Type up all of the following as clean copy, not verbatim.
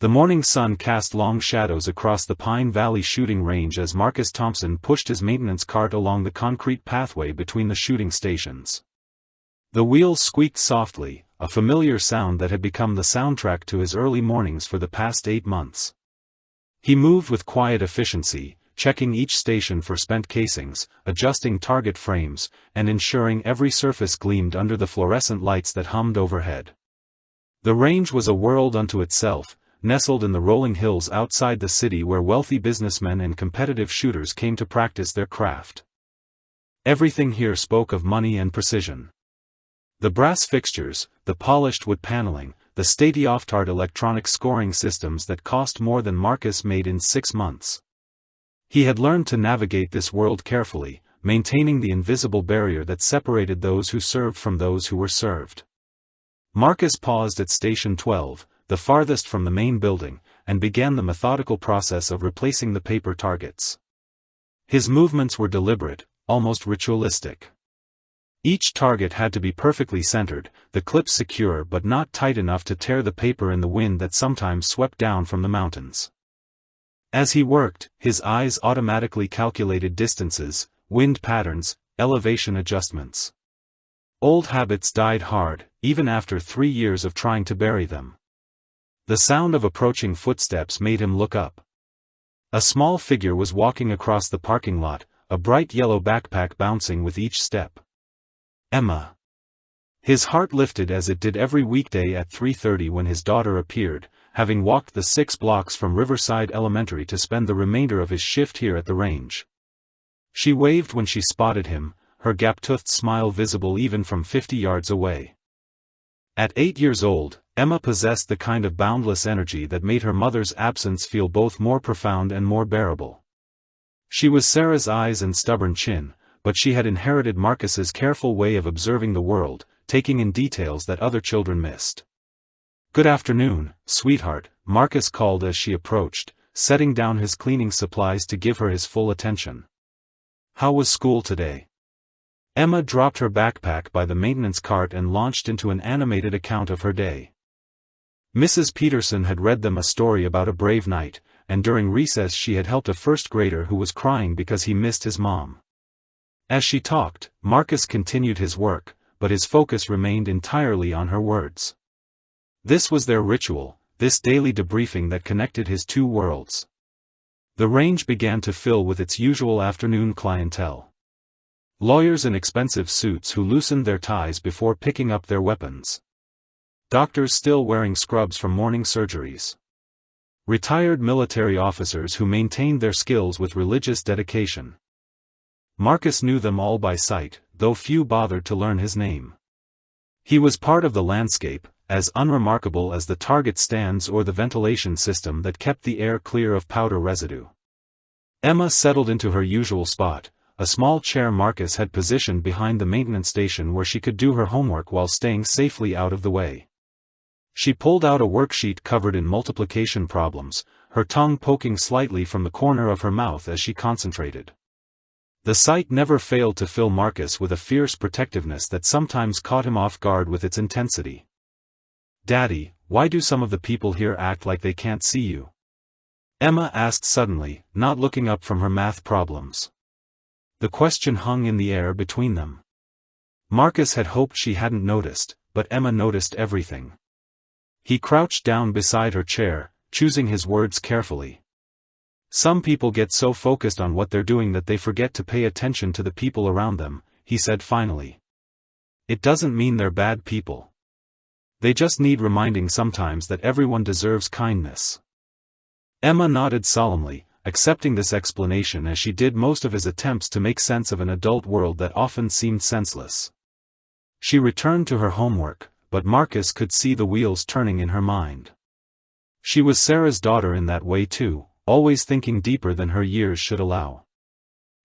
The morning sun cast long shadows across the Pine Valley shooting range as Marcus Thompson pushed his maintenance cart along the concrete pathway between the shooting stations. The wheels squeaked softly, a familiar sound that had become the soundtrack to his early mornings for the past 8 months. He moved with quiet efficiency, checking each station for spent casings, adjusting target frames, and ensuring every surface gleamed under the fluorescent lights that hummed overhead. The range was a world unto itself, nestled in the rolling hills outside the city where wealthy businessmen and competitive shooters came to practice their craft. Everything here spoke of money and precision. The brass fixtures, the polished wood paneling, the state-of-the-art electronic scoring systems that cost more than Marcus made in 6 months. He had learned to navigate this world carefully, maintaining the invisible barrier that separated those who served from those who were served. Marcus paused at Station 12, the farthest from the main building, and began the methodical process of replacing the paper targets. His movements were deliberate, almost ritualistic. Each target had to be perfectly centered, the clips secure but not tight enough to tear the paper in the wind that sometimes swept down from the mountains. As he worked, his eyes automatically calculated distances, wind patterns, elevation adjustments. Old habits died hard, even after 3 years of trying to bury them. The sound of approaching footsteps made him look up. A small figure was walking across the parking lot, a bright yellow backpack bouncing with each step. Emma. His heart lifted as it did every weekday at 3:30 when his daughter appeared, having walked the 6 blocks from Riverside Elementary to spend the remainder of his shift here at the range. She waved when she spotted him, her gap-toothed smile visible even from 50 yards away. At 8 years old, Emma possessed the kind of boundless energy that made her mother's absence feel both more profound and more bearable. She was Sarah's eyes and stubborn chin, but she had inherited Marcus's careful way of observing the world, taking in details that other children missed. "Good afternoon, sweetheart," Marcus called as she approached, setting down his cleaning supplies to give her his full attention. "How was school today?" Emma dropped her backpack by the maintenance cart and launched into an animated account of her day. Mrs. Peterson had read them a story about a brave knight, and during recess she had helped a first grader who was crying because he missed his mom. As she talked, Marcus continued his work, but his focus remained entirely on her words. This was their ritual, this daily debriefing that connected his 2 worlds. The range began to fill with its usual afternoon clientele. Lawyers in expensive suits who loosened their ties before picking up their weapons. Doctors still wearing scrubs from morning surgeries. Retired military officers who maintained their skills with religious dedication. Marcus knew them all by sight, though few bothered to learn his name. He was part of the landscape, as unremarkable as the target stands or the ventilation system that kept the air clear of powder residue. Emma settled into her usual spot, a small chair Marcus had positioned behind the maintenance station where she could do her homework while staying safely out of the way. She pulled out a worksheet covered in multiplication problems, her tongue poking slightly from the corner of her mouth as she concentrated. The sight never failed to fill Marcus with a fierce protectiveness that sometimes caught him off guard with its intensity. "Daddy, why do some of the people here act like they can't see you?" Emma asked suddenly, not looking up from her math problems. The question hung in the air between them. Marcus had hoped she hadn't noticed, but Emma noticed everything. He crouched down beside her chair, choosing his words carefully. "Some people get so focused on what they're doing that they forget to pay attention to the people around them," he said finally. "It doesn't mean they're bad people. They just need reminding sometimes that everyone deserves kindness." Emma nodded solemnly, accepting this explanation as she did most of his attempts to make sense of an adult world that often seemed senseless. She returned to her homework, but Marcus could see the wheels turning in her mind. She was Sarah's daughter in that way too, always thinking deeper than her years should allow.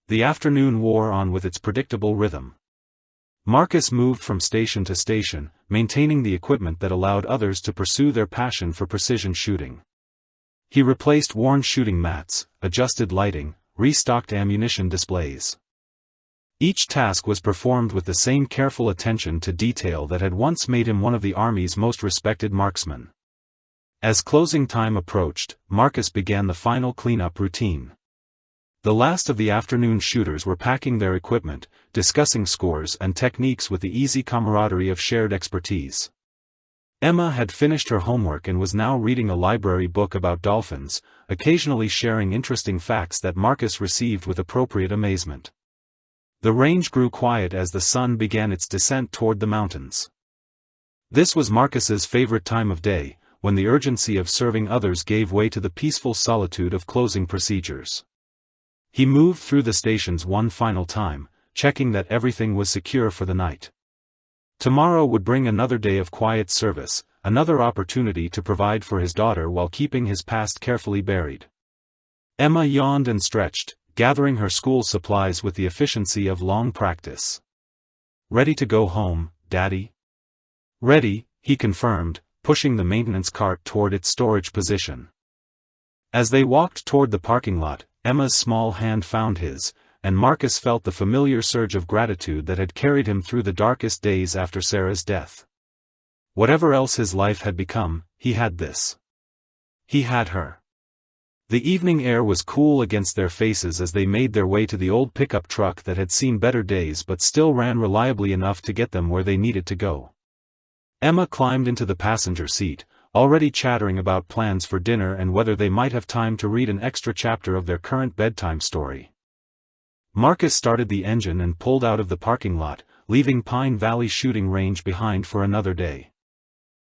The afternoon wore on with its predictable rhythm. Marcus moved from station to station, maintaining the equipment that allowed others to pursue their passion for precision shooting. He replaced worn shooting mats, adjusted lighting, restocked ammunition displays. Each task was performed with the same careful attention to detail that had once made him one of the Army's most respected marksmen. As closing time approached, Marcus began the final cleanup routine. The last of the afternoon shooters were packing their equipment, discussing scores and techniques with the easy camaraderie of shared expertise. Emma had finished her homework and was now reading a library book about dolphins, occasionally sharing interesting facts that Marcus received with appropriate amazement. The range grew quiet as the sun began its descent toward the mountains. This was Marcus's favorite time of day, when the urgency of serving others gave way to the peaceful solitude of closing procedures. He moved through the stations one final time, checking that everything was secure for the night. Tomorrow would bring another day of quiet service, another opportunity to provide for his daughter while keeping his past carefully buried. Emma yawned and stretched, gathering her school supplies with the efficiency of long practice. "Ready to go home, Daddy?" "Ready," he confirmed, pushing the maintenance cart toward its storage position. As they walked toward the parking lot, Emma's small hand found his, and Marcus felt the familiar surge of gratitude that had carried him through the darkest days after Sarah's death. Whatever else his life had become, he had this. He had her. The evening air was cool against their faces as they made their way to the old pickup truck that had seen better days but still ran reliably enough to get them where they needed to go. Emma climbed into the passenger seat, already chattering about plans for dinner and whether they might have time to read an extra chapter of their current bedtime story. Marcus started the engine and pulled out of the parking lot, leaving Pine Valley shooting range behind for another day.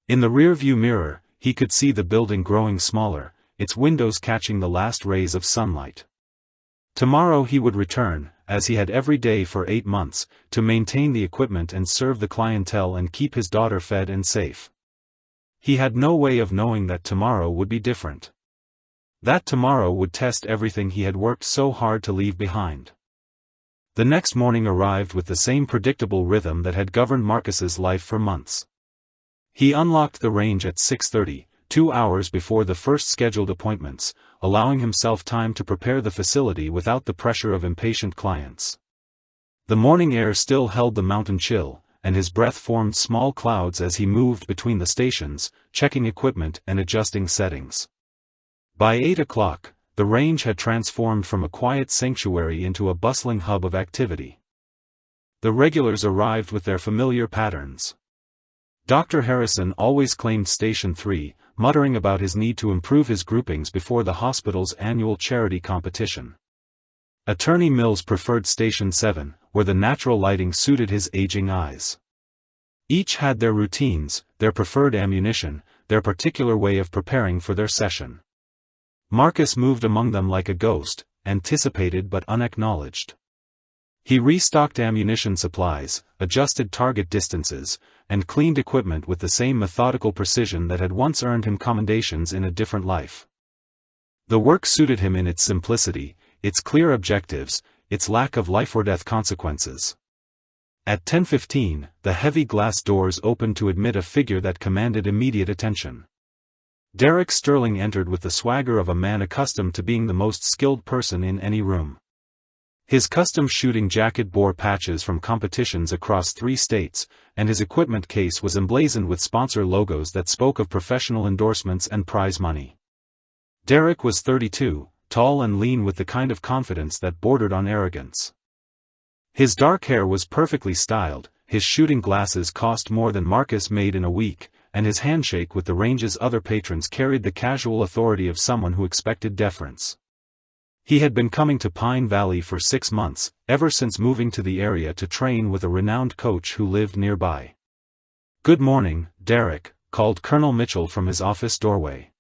In the rearview mirror, he could see the building growing smaller, its windows catching the last rays of sunlight. Tomorrow he would return, as he had every day for 8 months, to maintain the equipment and serve the clientele and keep his daughter fed and safe. He had no way of knowing that tomorrow would be different. That tomorrow would test everything he had worked so hard to leave behind. The next morning arrived with the same predictable rhythm that had governed Marcus's life for months. He unlocked the range at 6:30, 2 hours before the first scheduled appointments, allowing himself time to prepare the facility without the pressure of impatient clients. The morning air still held the mountain chill, and his breath formed small clouds as he moved between the stations, checking equipment and adjusting settings. By 8 o'clock, the range had transformed from a quiet sanctuary into a bustling hub of activity. The regulars arrived with their familiar patterns. Dr. Harrison always claimed Station 3, muttering about his need to improve his groupings before the hospital's annual charity competition. Attorney Mills preferred Station 7, where the natural lighting suited his aging eyes. Each had their routines, their preferred ammunition, their particular way of preparing for their session. Marcus moved among them like a ghost, anticipated but unacknowledged. He restocked ammunition supplies, adjusted target distances, and cleaned equipment with the same methodical precision that had once earned him commendations in a different life. The work suited him in its simplicity, its clear objectives, its lack of life-or-death consequences. At 10:15, the heavy glass doors opened to admit a figure that commanded immediate attention. Derek Sterling entered with the swagger of a man accustomed to being the most skilled person in any room. His custom shooting jacket bore patches from competitions across 3 states, and his equipment case was emblazoned with sponsor logos that spoke of professional endorsements and prize money. Derek was 32, tall and lean with the kind of confidence that bordered on arrogance. His dark hair was perfectly styled, his shooting glasses cost more than Marcus made in a week, and his handshake with the range's other patrons carried the casual authority of someone who expected deference. He had been coming to Pine Valley for 6 months, ever since moving to the area to train with a renowned coach who lived nearby. "Good morning, Derek," called Colonel Mitchell from his office doorway.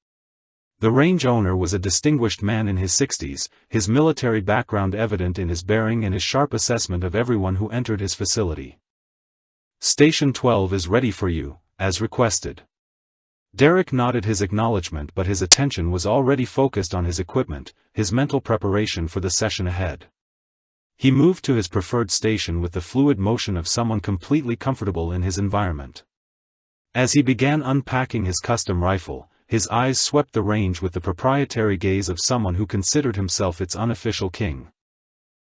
The range owner was a distinguished man in his 60s, his military background evident in his bearing and his sharp assessment of everyone who entered his facility. "Station 12 is ready for you, as requested." Derek nodded his acknowledgement, but his attention was already focused on his equipment, his mental preparation for the session ahead. He moved to his preferred station with the fluid motion of someone completely comfortable in his environment. As he began unpacking his custom rifle, his eyes swept the range with the proprietary gaze of someone who considered himself its unofficial king.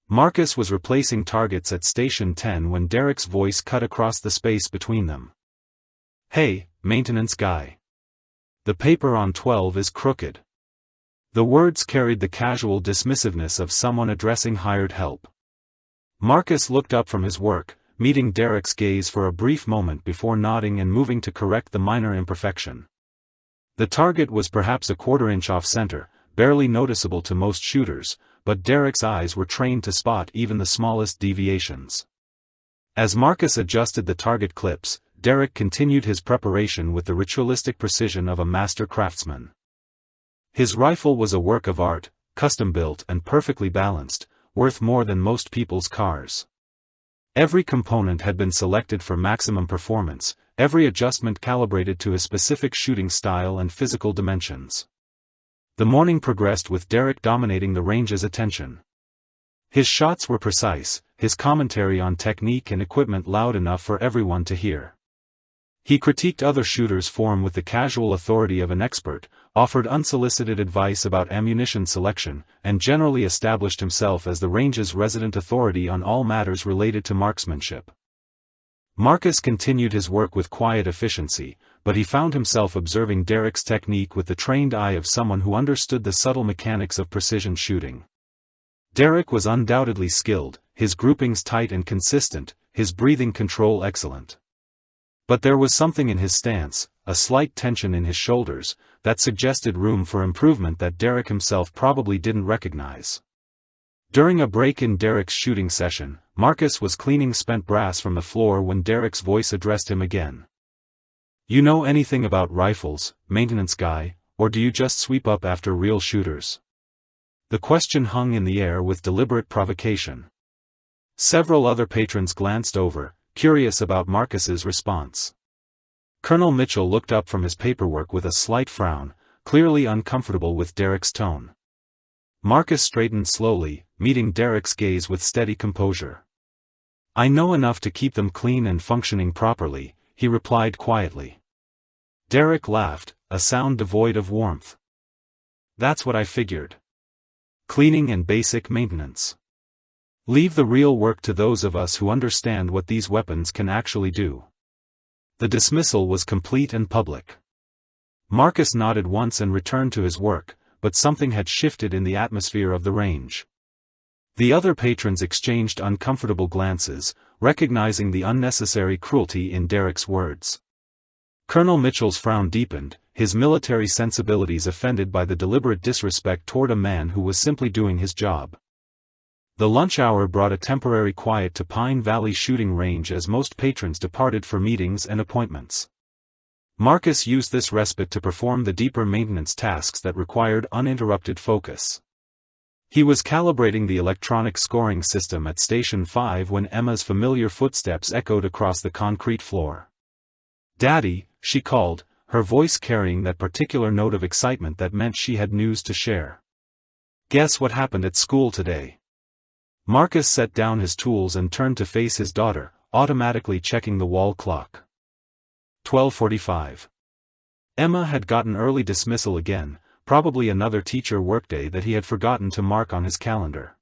Marcus was replacing targets at Station 10 when Derek's voice cut across the space between them. "Hey, maintenance guy. The paper on 12 is crooked. The words carried the casual dismissiveness of someone addressing hired help. Marcus looked up from his work, meeting Derek's gaze for a brief moment before nodding and moving to correct the minor imperfection. The target was perhaps a quarter-inch off-center, barely noticeable to most shooters, but Derek's eyes were trained to spot even the smallest deviations. As Marcus adjusted the target clips, Derek continued his preparation with the ritualistic precision of a master craftsman. His rifle was a work of art, custom-built and perfectly balanced, worth more than most people's cars. Every component had been selected for maximum performance, every adjustment calibrated to his specific shooting style and physical dimensions. The morning progressed with Derek dominating the range's attention. His shots were precise, his commentary on technique and equipment loud enough for everyone to hear. He critiqued other shooters' form with the casual authority of an expert, offered unsolicited advice about ammunition selection, and generally established himself as the range's resident authority on all matters related to marksmanship. Marcus continued his work with quiet efficiency, but he found himself observing Derek's technique with the trained eye of someone who understood the subtle mechanics of precision shooting. Derek was undoubtedly skilled, his groupings tight and consistent, his breathing control excellent. But there was something in his stance, a slight tension in his shoulders, that suggested room for improvement that Derek himself probably didn't recognize. During a break in Derek's shooting session, Marcus was cleaning spent brass from the floor when Derek's voice addressed him again. "You know anything about rifles, maintenance guy, or do you just sweep up after real shooters?" The question hung in the air with deliberate provocation. Several other patrons glanced over, curious about Marcus's response. Colonel Mitchell looked up from his paperwork with a slight frown, clearly uncomfortable with Derek's tone. Marcus straightened slowly, meeting Derek's gaze with steady composure. "I know enough to keep them clean and functioning properly," he replied quietly. Derek laughed, a sound devoid of warmth. "That's what I figured. Cleaning and basic maintenance. Leave the real work to those of us who understand what these weapons can actually do." The dismissal was complete and public. Marcus nodded once and returned to his work, but something had shifted in the atmosphere of the range. The other patrons exchanged uncomfortable glances, recognizing the unnecessary cruelty in Derek's words. Colonel Mitchell's frown deepened, his military sensibilities offended by the deliberate disrespect toward a man who was simply doing his job. The lunch hour brought a temporary quiet to Pine Valley shooting range as most patrons departed for meetings and appointments. Marcus used this respite to perform the deeper maintenance tasks that required uninterrupted focus. He was calibrating the electronic scoring system at Station 5 when Emma's familiar footsteps echoed across the concrete floor. "Daddy," she called, her voice carrying that particular note of excitement that meant she had news to share. "Guess what happened at school today?" Marcus set down his tools and turned to face his daughter, automatically checking the wall clock. 12:45. Emma had gotten early dismissal again, probably another teacher workday that he had forgotten to mark on his calendar.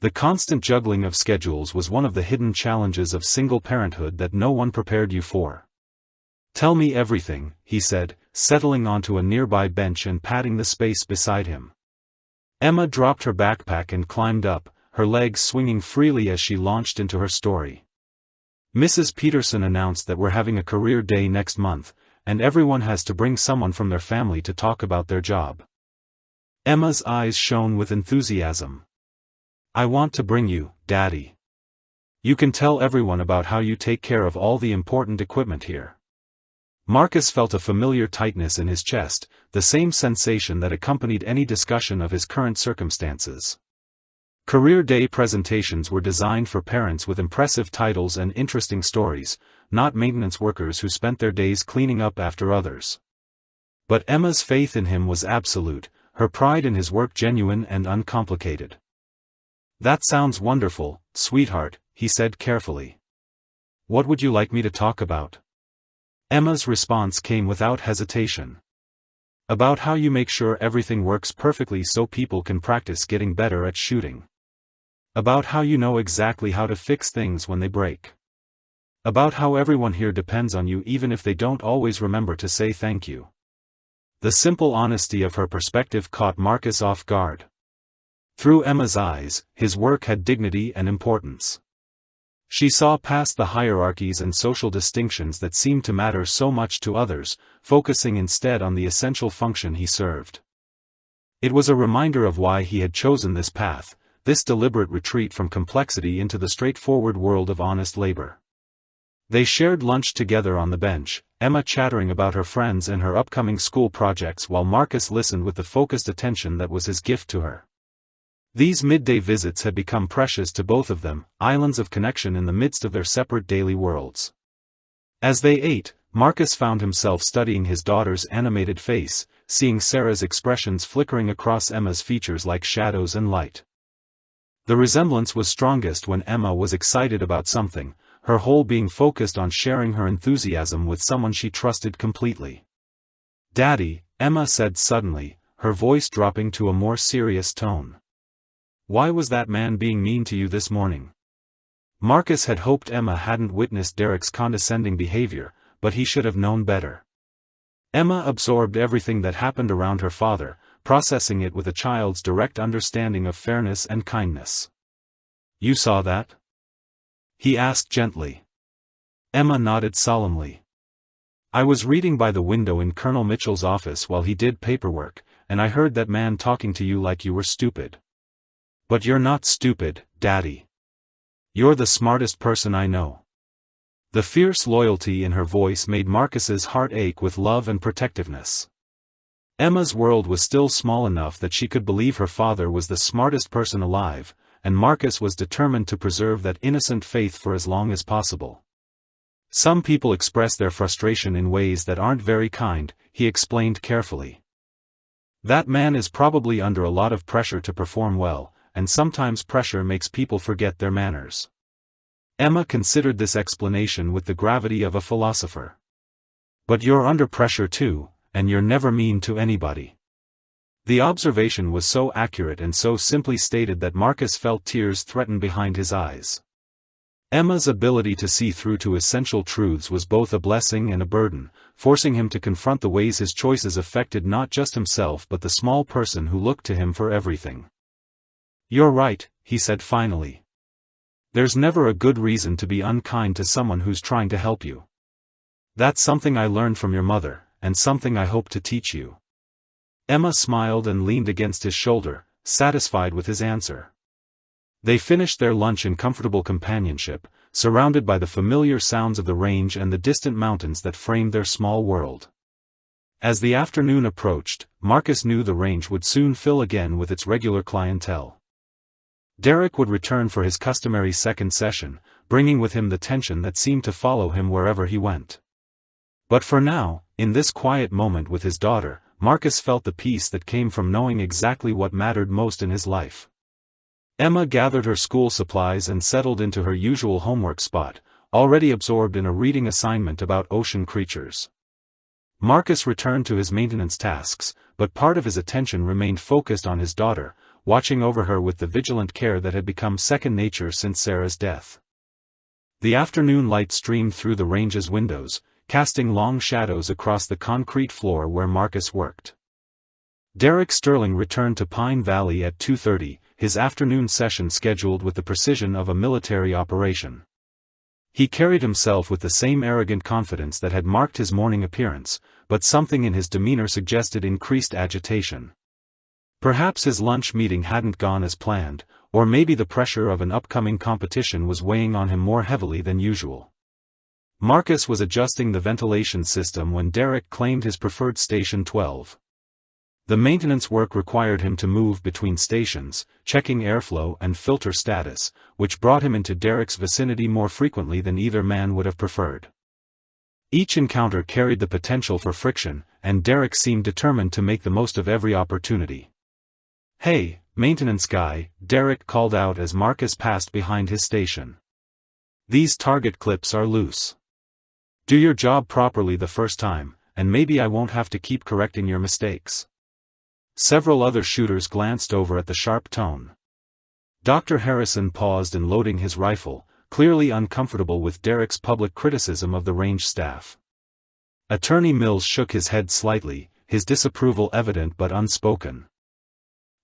The constant juggling of schedules was one of the hidden challenges of single parenthood that no one prepared you for. "Tell me everything," he said, settling onto a nearby bench and patting the space beside him. Emma dropped her backpack and climbed up, her legs swinging freely as she launched into her story. "Mrs. Peterson announced that we're having a career day next month, and everyone has to bring someone from their family to talk about their job." Emma's eyes shone with enthusiasm. "I want to bring you, Daddy. You can tell everyone about how you take care of all the important equipment here." Marcus felt a familiar tightness in his chest, the same sensation that accompanied any discussion of his current circumstances. Career Day presentations were designed for parents with impressive titles and interesting stories, not maintenance workers who spent their days cleaning up after others. But Emma's faith in him was absolute, her pride in his work genuine and uncomplicated. "That sounds wonderful, sweetheart," he said carefully. "What would you like me to talk about?" Emma's response came without hesitation. "About how you make sure everything works perfectly so people can practice getting better at shooting. About how you know exactly how to fix things when they break. About how everyone here depends on you even if they don't always remember to say thank you." The simple honesty of her perspective caught Marcus off guard. Through Emma's eyes, his work had dignity and importance. She saw past the hierarchies and social distinctions that seemed to matter so much to others, focusing instead on the essential function he served. It was a reminder of why he had chosen this path, this deliberate retreat from complexity into the straightforward world of honest labor. They shared lunch together on the bench, Emma chattering about her friends and her upcoming school projects while Marcus listened with the focused attention that was his gift to her. These midday visits had become precious to both of them, islands of connection in the midst of their separate daily worlds. As they ate, Marcus found himself studying his daughter's animated face, seeing Sarah's expressions flickering across Emma's features like shadows and light. The resemblance was strongest when Emma was excited about something, her whole being focused on sharing her enthusiasm with someone she trusted completely. "Daddy," Emma said suddenly, her voice dropping to a more serious tone. "Why was that man being mean to you this morning?" Marcus had hoped Emma hadn't witnessed Derek's condescending behavior, but he should have known better. Emma absorbed everything that happened around her father, processing it with a child's direct understanding of fairness and kindness. "You saw that?" he asked gently. Emma nodded solemnly. "I was reading by the window in Colonel Mitchell's office while he did paperwork, and I heard that man talking to you like you were stupid. But you're not stupid, Daddy. You're the smartest person I know." The fierce loyalty in her voice made Marcus's heart ache with love and protectiveness. Emma's world was still small enough that she could believe her father was the smartest person alive, and Marcus was determined to preserve that innocent faith for as long as possible. "Some people express their frustration in ways that aren't very kind," he explained carefully. "That man is probably under a lot of pressure to perform well, and sometimes pressure makes people forget their manners." Emma considered this explanation with the gravity of a philosopher. "But you're under pressure too, and you're never mean to anybody." The observation was so accurate and so simply stated that Marcus felt tears threaten behind his eyes. Emma's ability to see through to essential truths was both a blessing and a burden, forcing him to confront the ways his choices affected not just himself but the small person who looked to him for everything. "You're right," he said finally. "There's never a good reason to be unkind to someone who's trying to help you. That's something I learned from your mother, and something I hope to teach you." Emma smiled and leaned against his shoulder, satisfied with his answer. They finished their lunch in comfortable companionship, surrounded by the familiar sounds of the range and the distant mountains that framed their small world. As the afternoon approached, Marcus knew the range would soon fill again with its regular clientele. Derek would return for his customary second session, bringing with him the tension that seemed to follow him wherever he went. But for now, in this quiet moment with his daughter, Marcus felt the peace that came from knowing exactly what mattered most in his life. Emma gathered her school supplies and settled into her usual homework spot, already absorbed in a reading assignment about ocean creatures. Marcus returned to his maintenance tasks, but part of his attention remained focused on his daughter, watching over her with the vigilant care that had become second nature since Sarah's death. The afternoon light streamed through the range's windows, casting long shadows across the concrete floor where Marcus worked. Derek Sterling returned to Pine Valley at 2:30, his afternoon session scheduled with the precision of a military operation. He carried himself with the same arrogant confidence that had marked his morning appearance, but something in his demeanor suggested increased agitation. Perhaps his lunch meeting hadn't gone as planned, or maybe the pressure of an upcoming competition was weighing on him more heavily than usual. Marcus was adjusting the ventilation system when Derek claimed his preferred Station 12. The maintenance work required him to move between stations, checking airflow and filter status, which brought him into Derek's vicinity more frequently than either man would have preferred. Each encounter carried the potential for friction, and Derek seemed determined to make the most of every opportunity. "Hey, maintenance guy," Derek called out as Marcus passed behind his station. "These target clips are loose. Do your job properly the first time, and maybe I won't have to keep correcting your mistakes." Several other shooters glanced over at the sharp tone. Dr. Harrison paused in loading his rifle, clearly uncomfortable with Derek's public criticism of the range staff. Attorney Mills shook his head slightly, his disapproval evident but unspoken.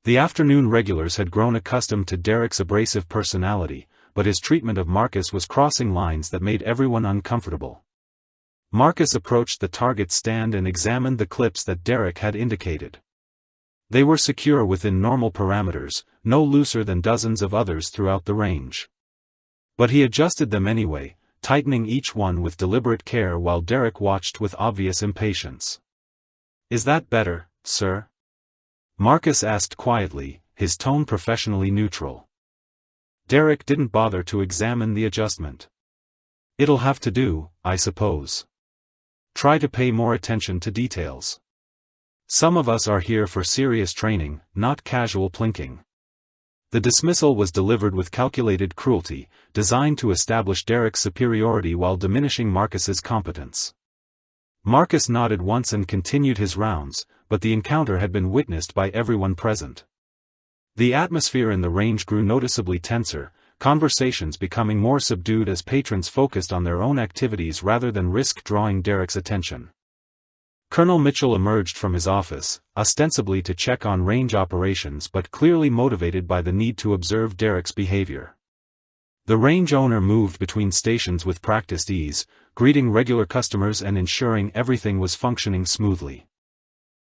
The afternoon regulars had grown accustomed to Derek's abrasive personality, but his treatment of Marcus was crossing lines that made everyone uncomfortable. Marcus approached the target stand and examined the clips that Derek had indicated. They were secure within normal parameters, no looser than dozens of others throughout the range. But he adjusted them anyway, tightening each one with deliberate care while Derek watched with obvious impatience. "Is that better, sir?" Marcus asked quietly, his tone professionally neutral. Derek didn't bother to examine the adjustment. "It'll have to do, I suppose. Try to pay more attention to details. Some of us are here for serious training, not casual plinking." The dismissal was delivered with calculated cruelty, designed to establish Derek's superiority while diminishing Marcus's competence. Marcus nodded once and continued his rounds, but the encounter had been witnessed by everyone present. The atmosphere in the range grew noticeably tenser, conversations becoming more subdued as patrons focused on their own activities rather than risk drawing Derek's attention. Colonel Mitchell emerged from his office, ostensibly to check on range operations but clearly motivated by the need to observe Derek's behavior. The range owner moved between stations with practiced ease, greeting regular customers and ensuring everything was functioning smoothly.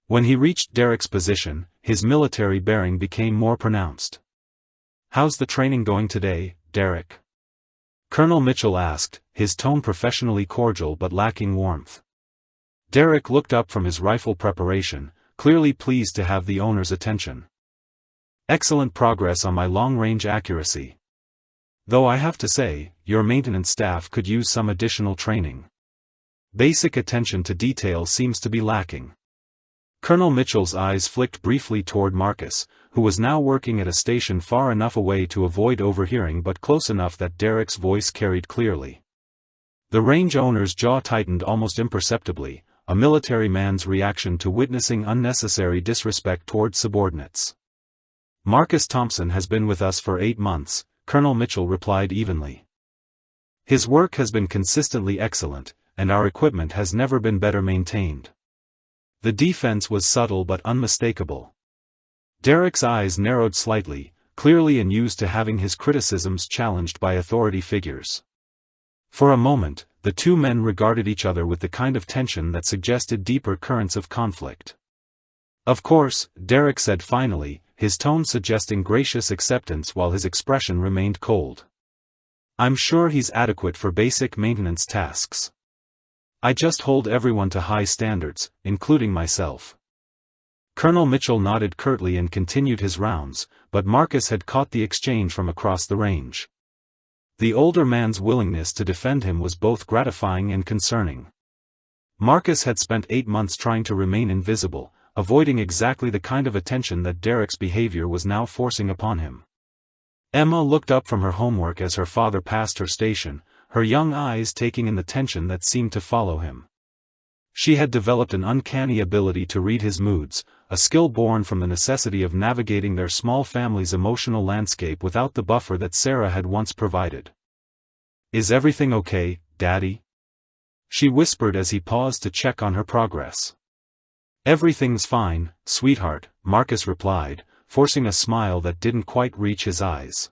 When he reached Derek's position, his military bearing became more pronounced. "How's the training going today, Derek?" Colonel Mitchell asked, his tone professionally cordial but lacking warmth. Derek looked up from his rifle preparation, clearly pleased to have the owner's attention. "Excellent progress on my long-range accuracy. Though I have to say, your maintenance staff could use some additional training. Basic attention to detail seems to be lacking." Colonel Mitchell's eyes flicked briefly toward Marcus, who was now working at a station far enough away to avoid overhearing but close enough that Derek's voice carried clearly. The range owner's jaw tightened almost imperceptibly, a military man's reaction to witnessing unnecessary disrespect toward subordinates. "Marcus Thompson has been with us for 8 months, Colonel Mitchell replied evenly. "His work has been consistently excellent, and our equipment has never been better maintained." The defense was subtle but unmistakable. Derek's eyes narrowed slightly, clearly unused to having his criticisms challenged by authority figures. For a moment, the two men regarded each other with the kind of tension that suggested deeper currents of conflict. "Of course," Derek said finally, his tone suggesting gracious acceptance while his expression remained cold. "I'm sure he's adequate for basic maintenance tasks. I just hold everyone to high standards, including myself." Colonel Mitchell nodded curtly and continued his rounds, but Marcus had caught the exchange from across the range. The older man's willingness to defend him was both gratifying and concerning. Marcus had spent 8 months trying to remain invisible, avoiding exactly the kind of attention that Derek's behavior was now forcing upon him. Emma looked up from her homework as her father passed her station, her young eyes taking in the tension that seemed to follow him. She had developed an uncanny ability to read his moods, a skill born from the necessity of navigating their small family's emotional landscape without the buffer that Sarah had once provided. "Is everything okay, Daddy?" she whispered as he paused to check on her progress. "Everything's fine, sweetheart," Marcus replied, forcing a smile that didn't quite reach his eyes.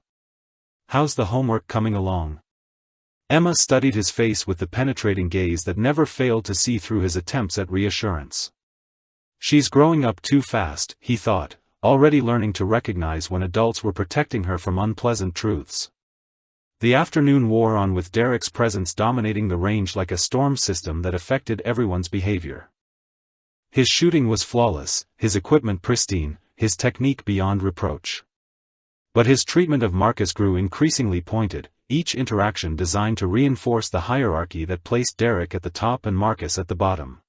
"How's the homework coming along?" Emma studied his face with the penetrating gaze that never failed to see through his attempts at reassurance. "She's growing up too fast," he thought, already learning to recognize when adults were protecting her from unpleasant truths. The afternoon wore on with Derek's presence dominating the range like a storm system that affected everyone's behavior. His shooting was flawless, his equipment pristine, his technique beyond reproach. But his treatment of Marcus grew increasingly pointed, each interaction designed to reinforce the hierarchy that placed Derek at the top and Marcus at the bottom.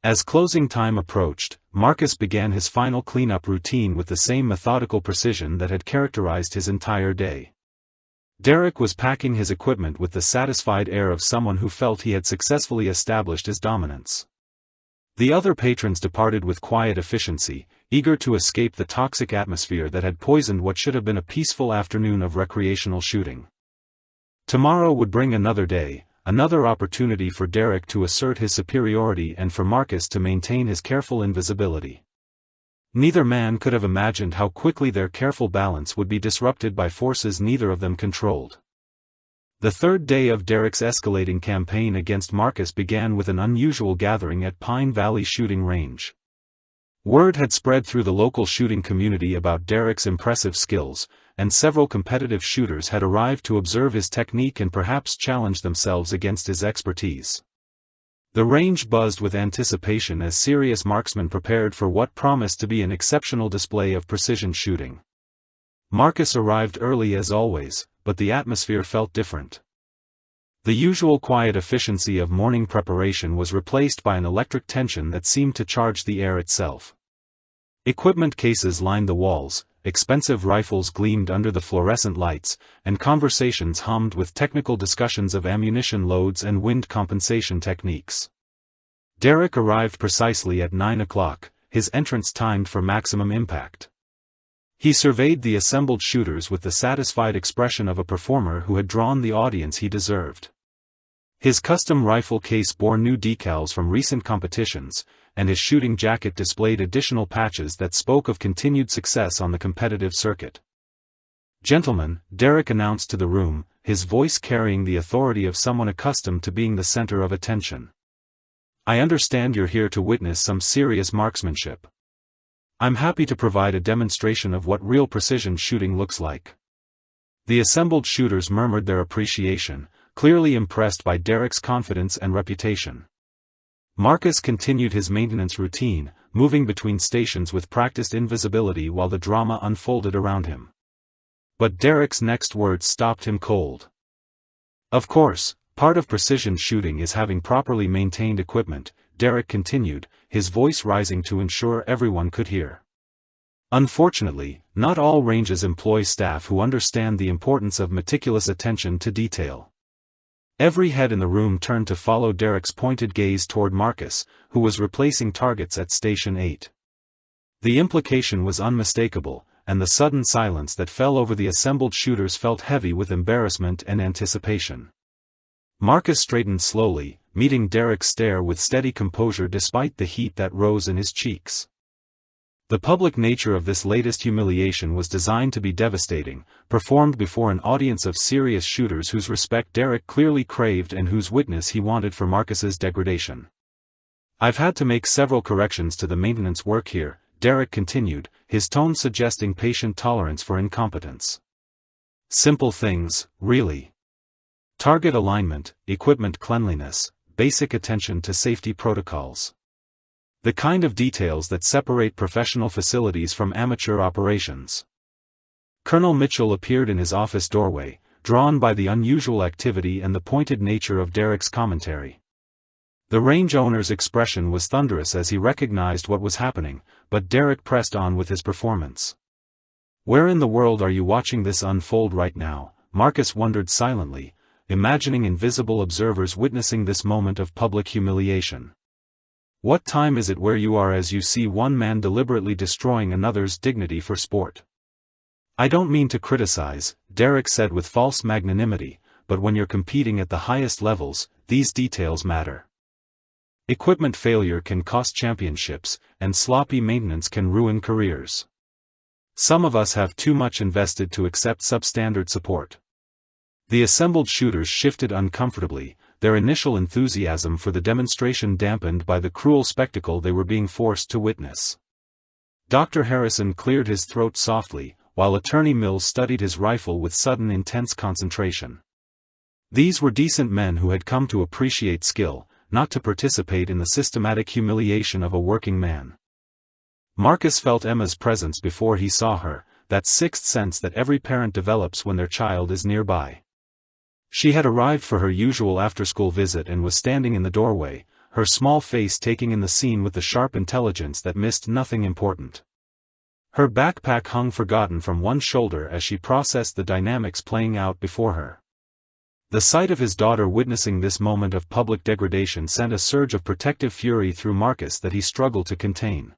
As closing time approached, Marcus began his final cleanup routine with the same methodical precision that had characterized his entire day. Derek was packing his equipment with the satisfied air of someone who felt he had successfully established his dominance. The other patrons departed with quiet efficiency, eager to escape the toxic atmosphere that had poisoned what should have been a peaceful afternoon of recreational shooting. Tomorrow would bring another day, another opportunity for Derek to assert his superiority and for Marcus to maintain his careful invisibility. Neither man could have imagined how quickly their careful balance would be disrupted by forces neither of them controlled. The third day of Derek's escalating campaign against Marcus began with an unusual gathering at Pine Valley Shooting Range. Word had spread through the local shooting community about Derek's impressive skills, and several competitive shooters had arrived to observe his technique and perhaps challenge themselves against his expertise. The range buzzed with anticipation as serious marksmen prepared for what promised to be an exceptional display of precision shooting. Marcus arrived early as always, but the atmosphere felt different. The usual quiet efficiency of morning preparation was replaced by an electric tension that seemed to charge the air itself. Equipment cases lined the walls, expensive rifles gleamed under the fluorescent lights, and conversations hummed with technical discussions of ammunition loads and wind compensation techniques. Derek arrived precisely at 9 o'clock, his entrance timed for maximum impact. He surveyed the assembled shooters with the satisfied expression of a performer who had drawn the audience he deserved. His custom rifle case bore new decals from recent competitions, and his shooting jacket displayed additional patches that spoke of continued success on the competitive circuit. "Gentlemen," Derek announced to the room, his voice carrying the authority of someone accustomed to being the center of attention. "I understand you're here to witness some serious marksmanship. I'm happy to provide a demonstration of what real precision shooting looks like." The assembled shooters murmured their appreciation, clearly impressed by Derek's confidence and reputation. Marcus continued his maintenance routine, moving between stations with practiced invisibility while the drama unfolded around him. But Derek's next words stopped him cold. "Of course, part of precision shooting is having properly maintained equipment," Derek continued, his voice rising to ensure everyone could hear. "Unfortunately, not all ranges employ staff who understand the importance of meticulous attention to detail." Every head in the room turned to follow Derek's pointed gaze toward Marcus, who was replacing targets at Station 8. The implication was unmistakable, and the sudden silence that fell over the assembled shooters felt heavy with embarrassment and anticipation. Marcus straightened slowly, meeting Derek's stare with steady composure despite the heat that rose in his cheeks. The public nature of this latest humiliation was designed to be devastating, performed before an audience of serious shooters whose respect Derek clearly craved and whose witness he wanted for Marcus's degradation. "I've had to make several corrections to the maintenance work here," Derek continued, his tone suggesting patient tolerance for incompetence. "Simple things, really. Target alignment, equipment cleanliness, basic attention to safety protocols. The kind of details that separate professional facilities from amateur operations." Colonel Mitchell appeared in his office doorway, drawn by the unusual activity and the pointed nature of Derek's commentary. The range owner's expression was thunderous as he recognized what was happening, but Derek pressed on with his performance. "Where in the world are you watching this unfold right now?" Marcus wondered silently, imagining invisible observers witnessing this moment of public humiliation. "What time is it where you are as you see one man deliberately destroying another's dignity for sport?" "I don't mean to criticize," Derek said with false magnanimity, "but when you're competing at the highest levels, these details matter. Equipment failure can cost championships, and sloppy maintenance can ruin careers. Some of us have too much invested to accept substandard support." The assembled shooters shifted uncomfortably, their initial enthusiasm for the demonstration dampened by the cruel spectacle they were being forced to witness. Dr. Harrison cleared his throat softly, while Attorney Mills studied his rifle with sudden intense concentration. These were decent men who had come to appreciate skill, not to participate in the systematic humiliation of a working man. Marcus felt Emma's presence before he saw her, that sixth sense that every parent develops when their child is nearby. She had arrived for her usual after-school visit and was standing in the doorway, her small face taking in the scene with the sharp intelligence that missed nothing important. Her backpack hung forgotten from one shoulder as she processed the dynamics playing out before her. The sight of his daughter witnessing this moment of public degradation sent a surge of protective fury through Marcus that he struggled to contain.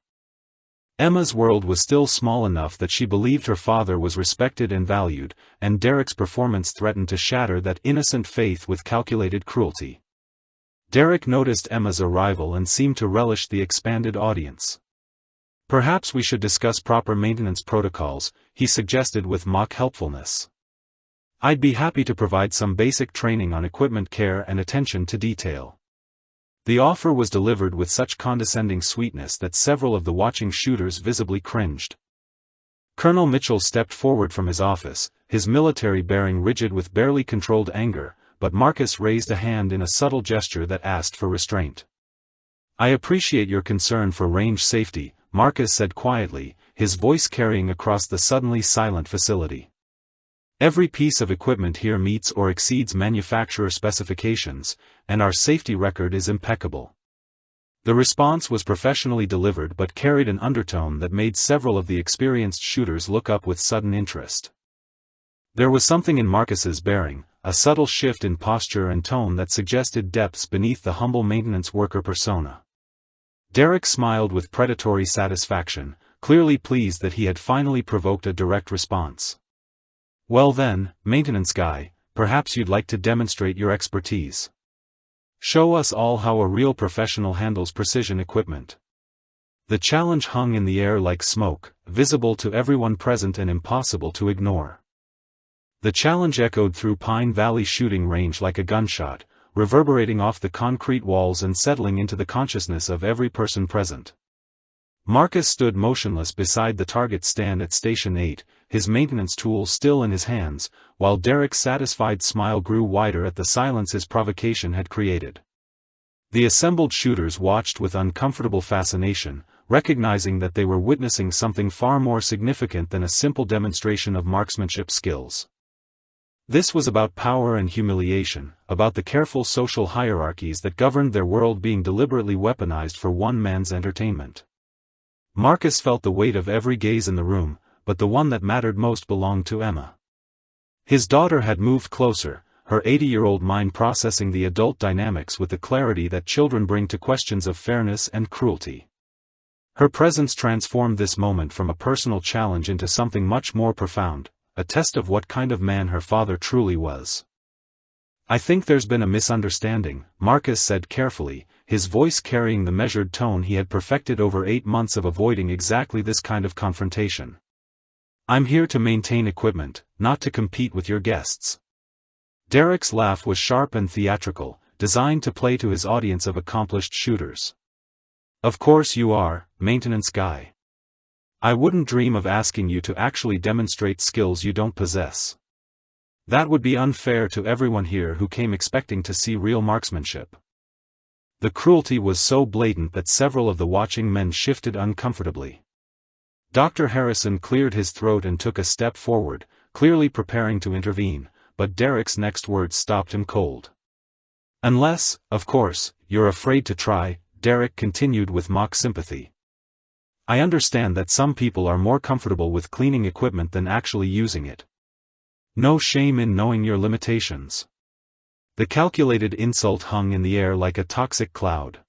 Emma's world was still small enough that she believed her father was respected and valued, and Derek's performance threatened to shatter that innocent faith with calculated cruelty. Derek noticed Emma's arrival and seemed to relish the expanded audience. "Perhaps we should discuss proper maintenance protocols," he suggested with mock helpfulness. "I'd be happy to provide some basic training on equipment care and attention to detail." The offer was delivered with such condescending sweetness that several of the watching shooters visibly cringed. Colonel Mitchell stepped forward from his office, his military bearing rigid with barely controlled anger, but Marcus raised a hand in a subtle gesture that asked for restraint. "I appreciate your concern for range safety," Marcus said quietly, his voice carrying across the suddenly silent facility. "Every piece of equipment here meets or exceeds manufacturer specifications, and our safety record is impeccable." The response was professionally delivered but carried an undertone that made several of the experienced shooters look up with sudden interest. There was something in Marcus's bearing, a subtle shift in posture and tone that suggested depths beneath the humble maintenance worker persona. Derek smiled with predatory satisfaction, clearly pleased that he had finally provoked a direct response. "Well then, maintenance guy, perhaps you'd like to demonstrate your expertise. Show us all how a real professional handles precision equipment." The challenge hung in the air like smoke, visible to everyone present and impossible to ignore. The challenge echoed through Pine Valley shooting range like a gunshot, reverberating off the concrete walls and settling into the consciousness of every person present. Marcus stood motionless beside the target stand at Station 8, his maintenance tools still in his hands, while Derek's satisfied smile grew wider at the silence his provocation had created. The assembled shooters watched with uncomfortable fascination, recognizing that they were witnessing something far more significant than a simple demonstration of marksmanship skills. This was about power and humiliation, about the careful social hierarchies that governed their world being deliberately weaponized for one man's entertainment. Marcus felt the weight of every gaze in the room, but the one that mattered most belonged to Emma. His daughter had moved closer, her 80-year-old mind processing the adult dynamics with the clarity that children bring to questions of fairness and cruelty. Her presence transformed this moment from a personal challenge into something much more profound, a test of what kind of man her father truly was. "I think there's been a misunderstanding," Marcus said carefully, his voice carrying the measured tone he had perfected over 8 months of avoiding exactly this kind of confrontation. "I'm here to maintain equipment, not to compete with your guests." Derek's laugh was sharp and theatrical, designed to play to his audience of accomplished shooters. "Of course you are, maintenance guy. I wouldn't dream of asking you to actually demonstrate skills you don't possess. That would be unfair to everyone here who came expecting to see real marksmanship." The cruelty was so blatant that several of the watching men shifted uncomfortably. Dr. Harrison cleared his throat and took a step forward, clearly preparing to intervene, but Derek's next words stopped him cold. "Unless, of course, you're afraid to try," Derek continued with mock sympathy. "I understand that some people are more comfortable with cleaning equipment than actually using it. No shame in knowing your limitations." The calculated insult hung in the air like a toxic cloud.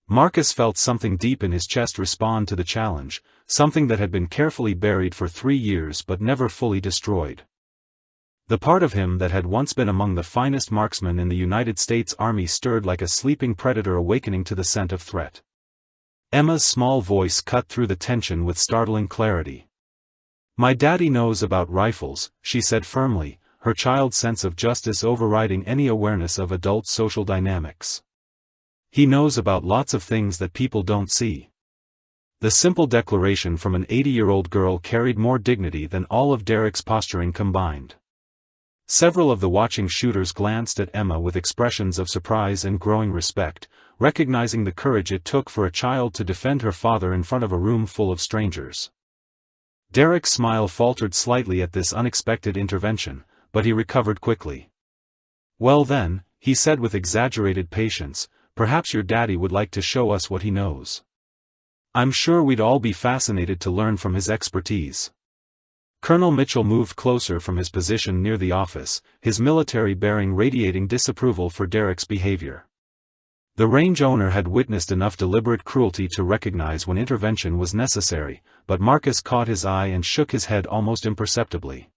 Marcus felt something deep in his chest respond to the challenge, something that had been carefully buried for 3 years but never fully destroyed. The part of him that had once been among the finest marksmen in the United States Army stirred like a sleeping predator awakening to the scent of threat. Emma's small voice cut through the tension with startling clarity. "My daddy knows about rifles," she said firmly, her child's sense of justice overriding any awareness of adult social dynamics. "He knows about lots of things that people don't see." The simple declaration from an 80-year-old girl carried more dignity than all of Derek's posturing combined. Several of the watching shooters glanced at Emma with expressions of surprise and growing respect, recognizing the courage it took for a child to defend her father in front of a room full of strangers. Derek's smile faltered slightly at this unexpected intervention, but he recovered quickly. "Well then," he said with exaggerated patience, "perhaps your daddy would like to show us what he knows. I'm sure we'd all be fascinated to learn from his expertise." Colonel Mitchell moved closer from his position near the office, his military bearing radiating disapproval for Derek's behavior. The range owner had witnessed enough deliberate cruelty to recognize when intervention was necessary, but Marcus caught his eye and shook his head almost imperceptibly.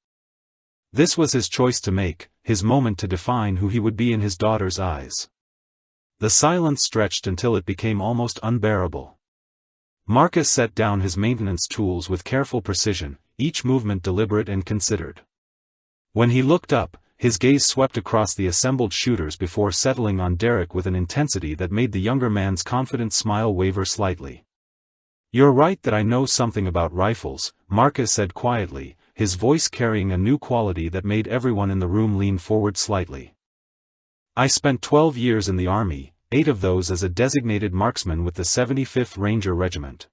This was his choice to make, his moment to define who he would be in his daughter's eyes. The silence stretched until it became almost unbearable. Marcus set down his maintenance tools with careful precision, each movement deliberate and considered. When he looked up, his gaze swept across the assembled shooters before settling on Derek with an intensity that made the younger man's confident smile waver slightly. "You're right that I know something about rifles," Marcus said quietly, his voice carrying a new quality that made everyone in the room lean forward slightly. "I spent 12 years in the Army, 8 of those as a designated marksman with the 75th Ranger Regiment."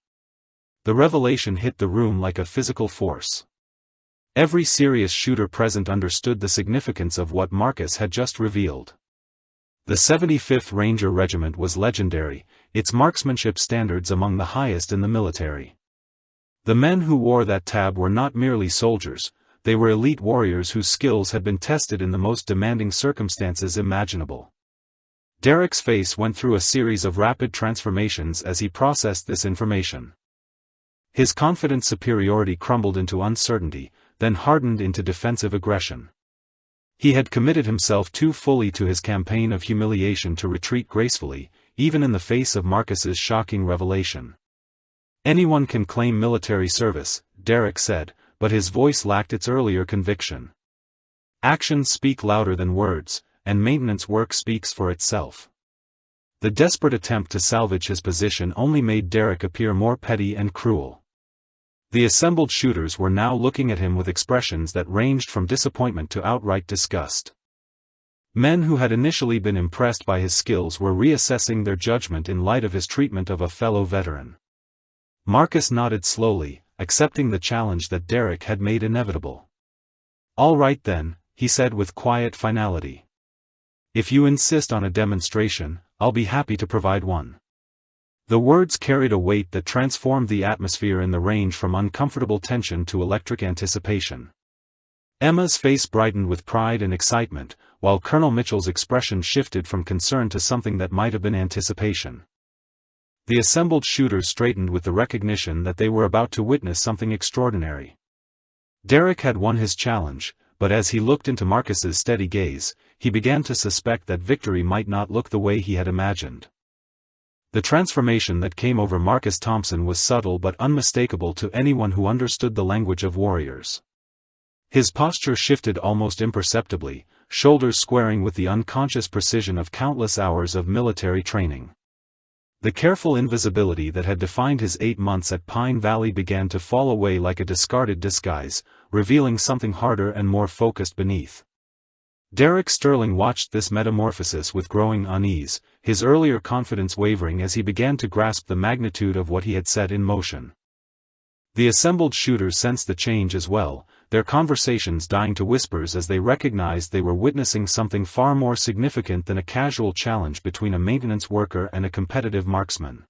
The revelation hit the room like a physical force. Every serious shooter present understood the significance of what Marcus had just revealed. The 75th Ranger Regiment was legendary, its marksmanship standards among the highest in the military. The men who wore that tab were not merely soldiers, they were elite warriors whose skills had been tested in the most demanding circumstances imaginable. Derek's face went through a series of rapid transformations as he processed this information. His confident superiority crumbled into uncertainty, then hardened into defensive aggression. He had committed himself too fully to his campaign of humiliation to retreat gracefully, even in the face of Marcus's shocking revelation. "Anyone can claim military service," Derek said, but his voice lacked its earlier conviction. "Actions speak louder than words, and maintenance work speaks for itself." The desperate attempt to salvage his position only made Derek appear more petty and cruel. The assembled shooters were now looking at him with expressions that ranged from disappointment to outright disgust. Men who had initially been impressed by his skills were reassessing their judgment in light of his treatment of a fellow veteran. Marcus nodded slowly, accepting the challenge that Derek had made inevitable. "All right then," he said with quiet finality. "If you insist on a demonstration, I'll be happy to provide one." The words carried a weight that transformed the atmosphere in the range from uncomfortable tension to electric anticipation. Emma's face brightened with pride and excitement, while Colonel Mitchell's expression shifted from concern to something that might have been anticipation. The assembled shooters straightened with the recognition that they were about to witness something extraordinary. Derek had won his challenge, but as he looked into Marcus's steady gaze, he began to suspect that victory might not look the way he had imagined. The transformation that came over Marcus Thompson was subtle but unmistakable to anyone who understood the language of warriors. His posture shifted almost imperceptibly, shoulders squaring with the unconscious precision of countless hours of military training. The careful invisibility that had defined his 8 months at Pine Valley began to fall away like a discarded disguise, revealing something harder and more focused beneath. Derek Sterling watched this metamorphosis with growing unease, his earlier confidence wavering as he began to grasp the magnitude of what he had set in motion. The assembled shooters sensed the change as well, their conversations dying to whispers as they recognized they were witnessing something far more significant than a casual challenge between a maintenance worker and a competitive marksman.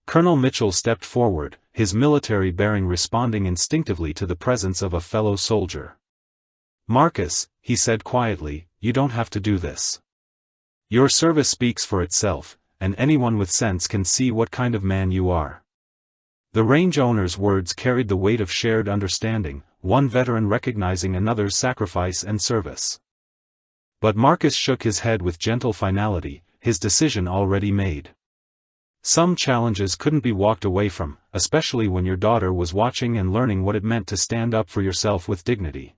Colonel Mitchell stepped forward, his military bearing responding instinctively to the presence of a fellow soldier. "Marcus," he said quietly, "you don't have to do this. Your service speaks for itself, and anyone with sense can see what kind of man you are." The range owner's words carried the weight of shared understanding, one veteran recognizing another's sacrifice and service. But Marcus shook his head with gentle finality, his decision already made. Some challenges couldn't be walked away from, especially when your daughter was watching and learning what it meant to stand up for yourself with dignity.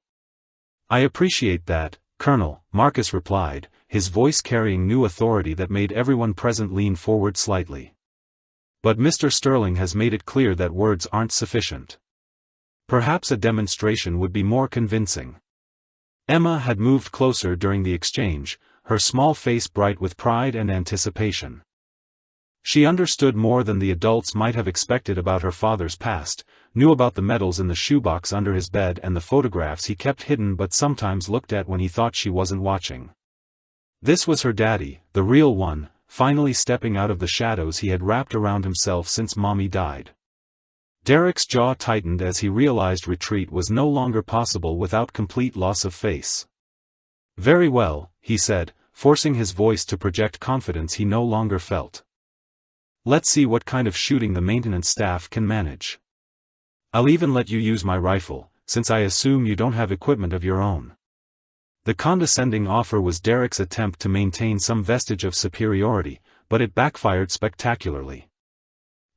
"I appreciate that, Colonel," Marcus replied, his voice carrying new authority that made everyone present lean forward slightly. "But Mr. Sterling has made it clear that words aren't sufficient. Perhaps a demonstration would be more convincing." Emma had moved closer during the exchange, her small face bright with pride and anticipation. She understood more than the adults might have expected about her father's past, knew about the medals in the shoebox under his bed and the photographs he kept hidden but sometimes looked at when he thought she wasn't watching. This was her daddy, the real one, finally stepping out of the shadows he had wrapped around himself since Mommy died. Derek's jaw tightened as he realized retreat was no longer possible without complete loss of face. "Very well," he said, forcing his voice to project confidence he no longer felt. "Let's see what kind of shooting the maintenance staff can manage. I'll even let you use my rifle, since I assume you don't have equipment of your own." The condescending offer was Derek's attempt to maintain some vestige of superiority, but it backfired spectacularly.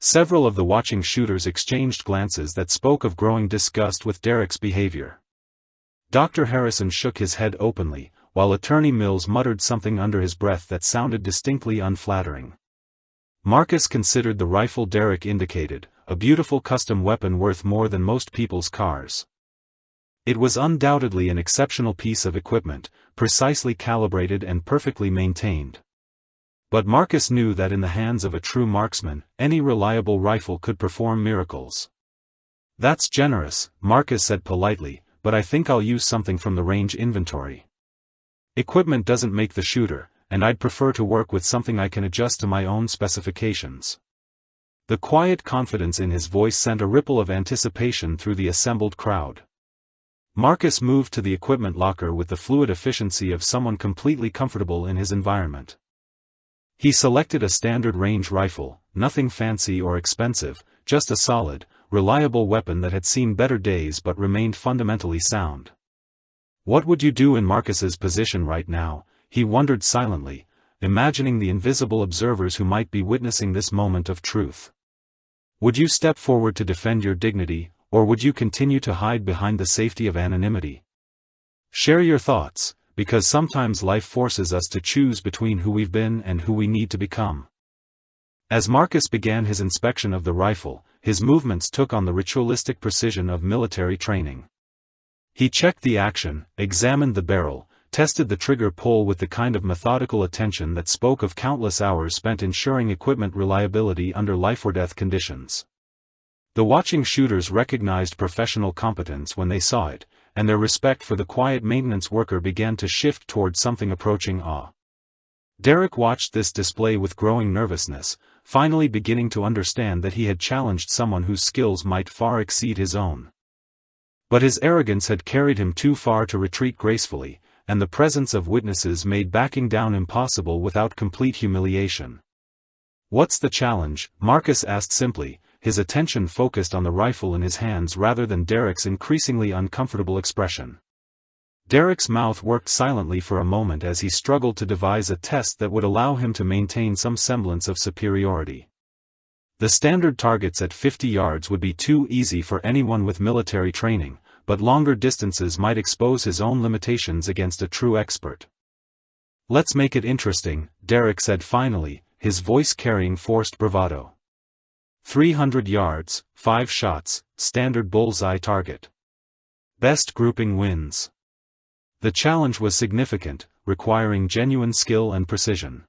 Several of the watching shooters exchanged glances that spoke of growing disgust with Derek's behavior. Dr. Harrison shook his head openly, while Attorney Mills muttered something under his breath that sounded distinctly unflattering. Marcus considered the rifle Derek indicated, a beautiful custom weapon worth more than most people's cars. It was undoubtedly an exceptional piece of equipment, precisely calibrated and perfectly maintained. But Marcus knew that in the hands of a true marksman, any reliable rifle could perform miracles. "That's generous," Marcus said politely, "but I think I'll use something from the range inventory. Equipment doesn't make the shooter, and I'd prefer to work with something I can adjust to my own specifications." The quiet confidence in his voice sent a ripple of anticipation through the assembled crowd. Marcus moved to the equipment locker with the fluid efficiency of someone completely comfortable in his environment. He selected a standard range rifle, nothing fancy or expensive, just a solid, reliable weapon that had seen better days but remained fundamentally sound. What would you do in Marcus's position right now, he wondered silently, imagining the invisible observers who might be witnessing this moment of truth. Would you step forward to defend your dignity, or would you continue to hide behind the safety of anonymity? Share your thoughts, because sometimes life forces us to choose between who we've been and who we need to become. As Marcus began his inspection of the rifle, his movements took on the ritualistic precision of military training. He checked the action, examined the barrel, tested the trigger pull with the kind of methodical attention that spoke of countless hours spent ensuring equipment reliability under life-or-death conditions. The watching shooters recognized professional competence when they saw it, and their respect for the quiet maintenance worker began to shift toward something approaching awe. Derek watched this display with growing nervousness, finally beginning to understand that he had challenged someone whose skills might far exceed his own. But his arrogance had carried him too far to retreat gracefully, and the presence of witnesses made backing down impossible without complete humiliation. "What's the challenge?" Marcus asked simply, his attention focused on the rifle in his hands rather than Derek's increasingly uncomfortable expression. Derek's mouth worked silently for a moment as he struggled to devise a test that would allow him to maintain some semblance of superiority. The standard targets at 50 yards would be too easy for anyone with military training, but longer distances might expose his own limitations against a true expert. "Let's make it interesting," Derek said finally, his voice carrying forced bravado. 300 yards, 5 shots, standard bullseye target. Best grouping wins. The challenge was significant, requiring genuine skill and precision.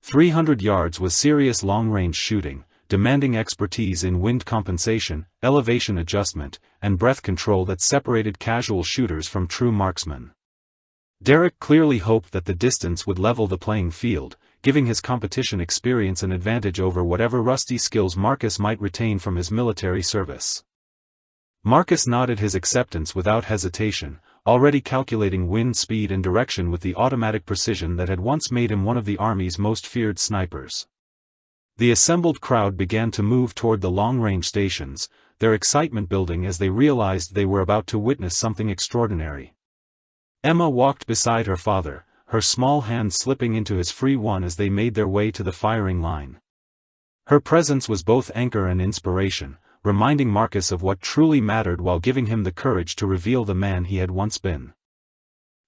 300 yards was serious long-range shooting, demanding expertise in wind compensation, elevation adjustment, and breath control that separated casual shooters from true marksmen. Derek clearly hoped that the distance would level the playing field, giving his competition experience an advantage over whatever rusty skills Marcus might retain from his military service. Marcus nodded his acceptance without hesitation, already calculating wind speed and direction with the automatic precision that had once made him one of the Army's most feared snipers. The assembled crowd began to move toward the long-range stations, their excitement building as they realized they were about to witness something extraordinary. Emma walked beside her father, her small hand slipping into his free one as they made their way to the firing line. Her presence was both anchor and inspiration, reminding Marcus of what truly mattered while giving him the courage to reveal the man he had once been.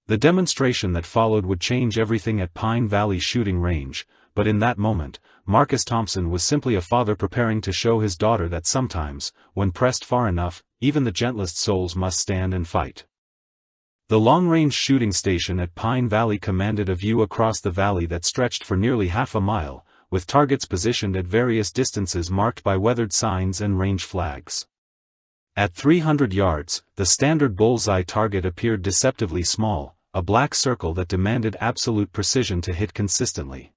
The demonstration that followed would change everything at Pine Valley Shooting Range, but in that moment, Marcus Thompson was simply a father preparing to show his daughter that sometimes, when pressed far enough, even the gentlest souls must stand and fight. The long-range shooting station at Pine Valley commanded a view across the valley that stretched for nearly half a mile, with targets positioned at various distances marked by weathered signs and range flags. At 300 yards, the standard bullseye target appeared deceptively small, a black circle that demanded absolute precision to hit consistently.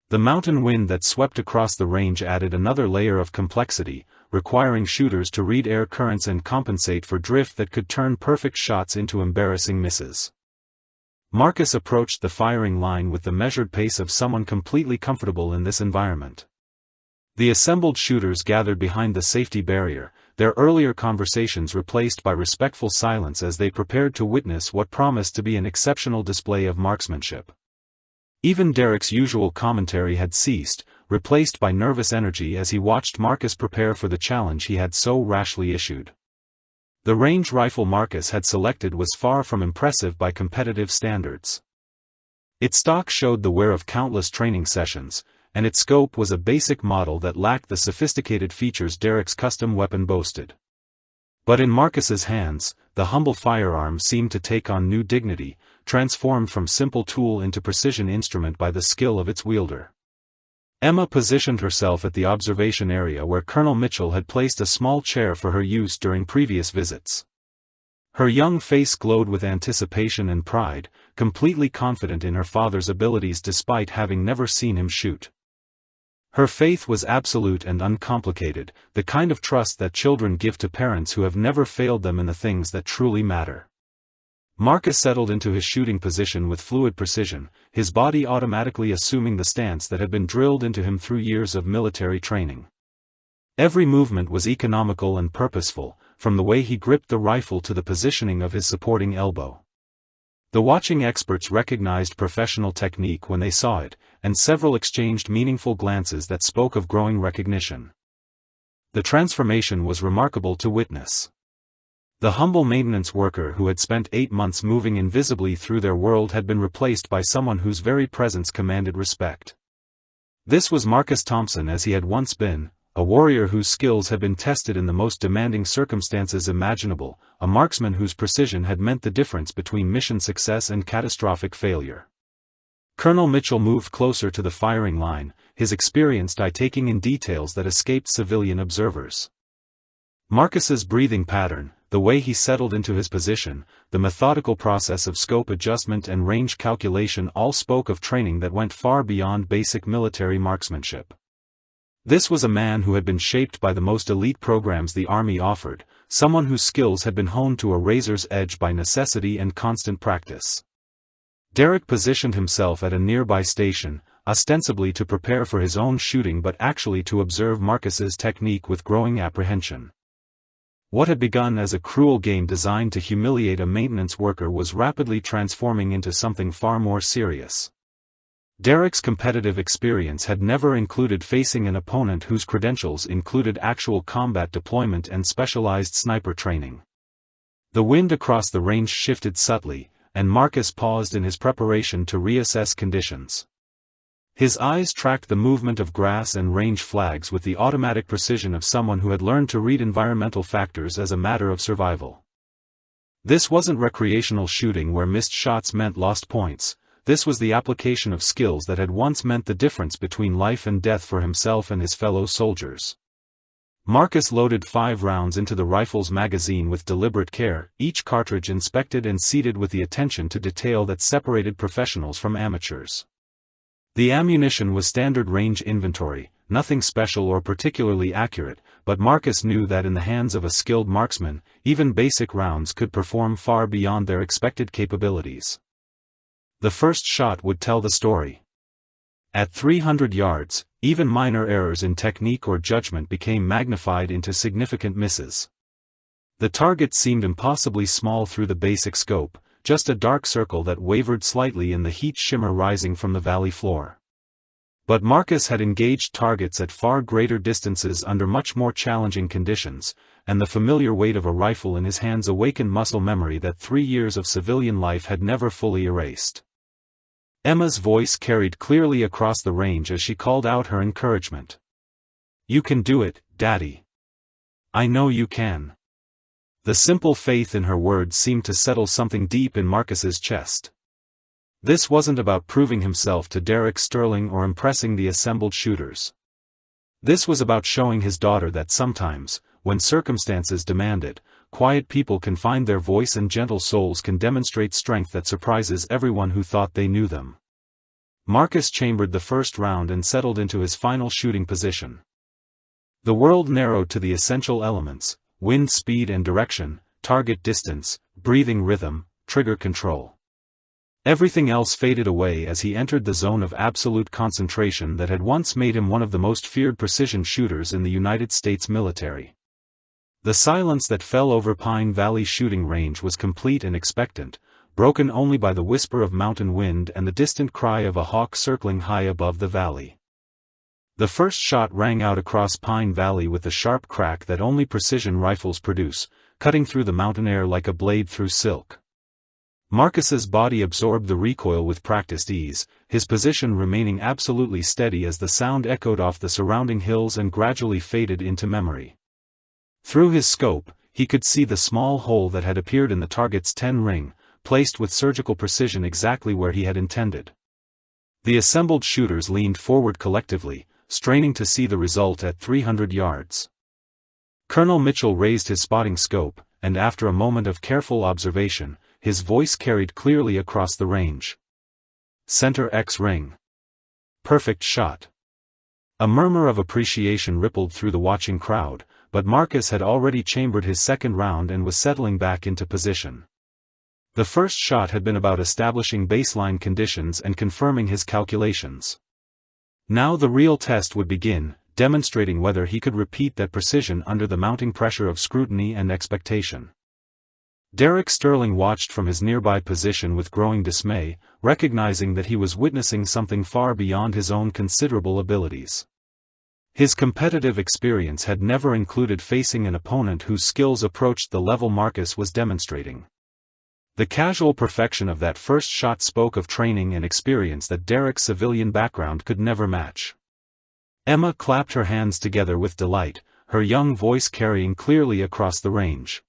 The mountain wind that swept across the range added another layer of complexity, requiring shooters to read air currents and compensate for drift that could turn perfect shots into embarrassing misses. Marcus approached the firing line with the measured pace of someone completely comfortable in this environment. The assembled shooters gathered behind the safety barrier, their earlier conversations replaced by respectful silence as they prepared to witness what promised to be an exceptional display of marksmanship. Even Derek's usual commentary had ceased, replaced by nervous energy as he watched Marcus prepare for the challenge he had so rashly issued. The range rifle Marcus had selected was far from impressive by competitive standards. Its stock showed the wear of countless training sessions, and its scope was a basic model that lacked the sophisticated features Derek's custom weapon boasted. But in Marcus's hands, the humble firearm seemed to take on new dignity, transformed from simple tool into precision instrument by the skill of its wielder. Emma positioned herself at the observation area where Colonel Mitchell had placed a small chair for her use during previous visits. Her young face glowed with anticipation and pride, completely confident in her father's abilities despite having never seen him shoot. Her faith was absolute and uncomplicated, the kind of trust that children give to parents who have never failed them in the things that truly matter. Marcus settled into his shooting position with fluid precision, his body automatically assuming the stance that had been drilled into him through years of military training. Every movement was economical and purposeful, from the way he gripped the rifle to the positioning of his supporting elbow. The watching experts recognized professional technique when they saw it, and several exchanged meaningful glances that spoke of growing recognition. The transformation was remarkable to witness. The humble maintenance worker who had spent 8 months moving invisibly through their world had been replaced by someone whose very presence commanded respect. This was Marcus Thompson as he had once been, a warrior whose skills had been tested in the most demanding circumstances imaginable, a marksman whose precision had meant the difference between mission success and catastrophic failure. Colonel Mitchell moved closer to the firing line, his experienced eye taking in details that escaped civilian observers. Marcus's breathing pattern, the way he settled into his position, the methodical process of scope adjustment and range calculation all spoke of training that went far beyond basic military marksmanship. This was a man who had been shaped by the most elite programs the Army offered, someone whose skills had been honed to a razor's edge by necessity and constant practice. Derek positioned himself at a nearby station, ostensibly to prepare for his own shooting but actually to observe Marcus's technique with growing apprehension. What had begun as a cruel game designed to humiliate a maintenance worker was rapidly transforming into something far more serious. Derek's competitive experience had never included facing an opponent whose credentials included actual combat deployment and specialized sniper training. The wind across the range shifted subtly, and Marcus paused in his preparation to reassess conditions. His eyes tracked the movement of grass and range flags with the automatic precision of someone who had learned to read environmental factors as a matter of survival. This wasn't recreational shooting where missed shots meant lost points, this was the application of skills that had once meant the difference between life and death for himself and his fellow soldiers. Marcus loaded 5 rounds into the rifle's magazine with deliberate care, each cartridge inspected and seated with the attention to detail that separated professionals from amateurs. The ammunition was standard range inventory, nothing special or particularly accurate, but Marcus knew that in the hands of a skilled marksman, even basic rounds could perform far beyond their expected capabilities. The first shot would tell the story. At 300 yards, even minor errors in technique or judgment became magnified into significant misses. The target seemed impossibly small through the basic scope, just a dark circle that wavered slightly in the heat shimmer rising from the valley floor. But Marcus had engaged targets at far greater distances under much more challenging conditions, and the familiar weight of a rifle in his hands awakened muscle memory that 3 years of civilian life had never fully erased. Emma's voice carried clearly across the range as she called out her encouragement. "You can do it, Daddy. I know you can." The simple faith in her words seemed to settle something deep in Marcus's chest. This wasn't about proving himself to Derek Sterling or impressing the assembled shooters. This was about showing his daughter that sometimes, when circumstances demand it, quiet people can find their voice and gentle souls can demonstrate strength that surprises everyone who thought they knew them. Marcus chambered the first round and settled into his final shooting position. The world narrowed to the essential elements: wind speed and direction, target distance, breathing rhythm, trigger control. Everything else faded away as he entered the zone of absolute concentration that had once made him one of the most feared precision shooters in the United States military. The silence that fell over Pine Valley shooting range was complete and expectant, broken only by the whisper of mountain wind and the distant cry of a hawk circling high above the valley. The first shot rang out across Pine Valley with the sharp crack that only precision rifles produce, cutting through the mountain air like a blade through silk. Marcus's body absorbed the recoil with practiced ease, his position remaining absolutely steady as the sound echoed off the surrounding hills and gradually faded into memory. Through his scope, he could see the small hole that had appeared in the target's 10 ring, placed with surgical precision exactly where he had intended. The assembled shooters leaned forward collectively, straining to see the result at 300 yards. Colonel Mitchell raised his spotting scope, and after a moment of careful observation, his voice carried clearly across the range. Center X ring. Perfect shot. A murmur of appreciation rippled through the watching crowd, but Marcus had already chambered his second round and was settling back into position. The first shot had been about establishing baseline conditions and confirming his calculations. Now the real test would begin, demonstrating whether he could repeat that precision under the mounting pressure of scrutiny and expectation. Derek Sterling watched from his nearby position with growing dismay, recognizing that he was witnessing something far beyond his own considerable abilities. His competitive experience had never included facing an opponent whose skills approached the level Marcus was demonstrating. The casual perfection of that first shot spoke of training and experience that Derek's civilian background could never match. Emma clapped her hands together with delight, her young voice carrying clearly across the range.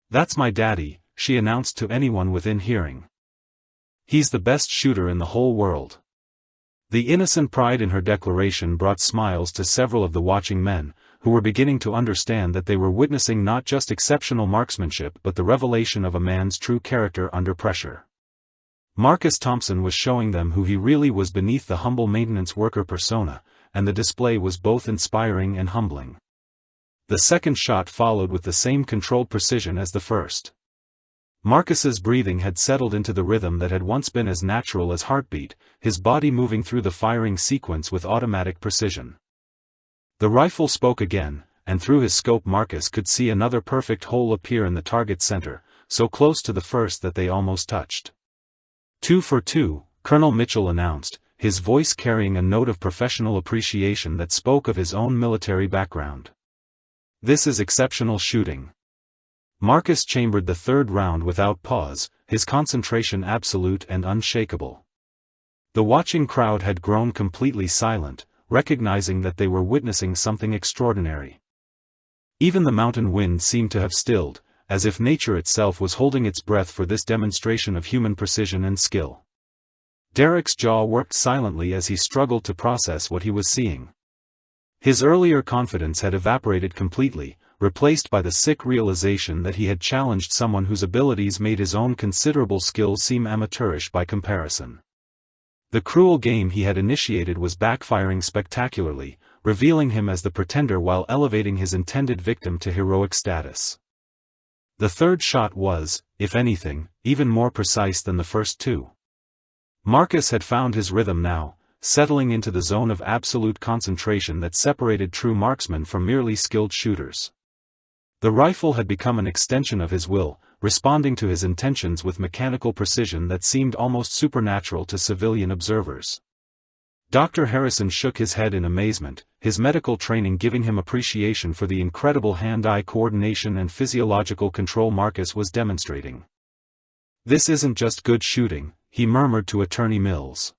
"That's my daddy," she announced to anyone within hearing. "He's the best shooter in the whole world." The innocent pride in her declaration brought smiles to several of the watching men, who were beginning to understand that they were witnessing not just exceptional marksmanship but the revelation of a man's true character under pressure. Marcus Thompson was showing them who he really was beneath the humble maintenance worker persona, and the display was both inspiring and humbling. The second shot followed with the same controlled precision as the first. Marcus's breathing had settled into the rhythm that had once been as natural as heartbeat, his body moving through the firing sequence with automatic precision. The rifle spoke again, and through his scope Marcus could see another perfect hole appear in the target center, so close to the first that they almost touched. 2 for 2, Colonel Mitchell announced, his voice carrying a note of professional appreciation that spoke of his own military background. "This is exceptional shooting." Marcus chambered the third round without pause, his concentration absolute and unshakable. The watching crowd had grown completely silent, recognizing that they were witnessing something extraordinary. Even the mountain wind seemed to have stilled, as if nature itself was holding its breath for this demonstration of human precision and skill. Derek's jaw worked silently as he struggled to process what he was seeing. His earlier confidence had evaporated completely, replaced by the sick realization that he had challenged someone whose abilities made his own considerable skill seem amateurish by comparison. The cruel game he had initiated was backfiring spectacularly, revealing him as the pretender while elevating his intended victim to heroic status. The third shot was, if anything, even more precise than the first two. Marcus had found his rhythm now, settling into the zone of absolute concentration that separated true marksmen from merely skilled shooters. The rifle had become an extension of his will, responding to his intentions with mechanical precision that seemed almost supernatural to civilian observers. Dr. Harrison shook his head in amazement, his medical training giving him appreciation for the incredible hand-eye coordination and physiological control Marcus was demonstrating. "This isn't just good shooting," he murmured to Attorney Mills.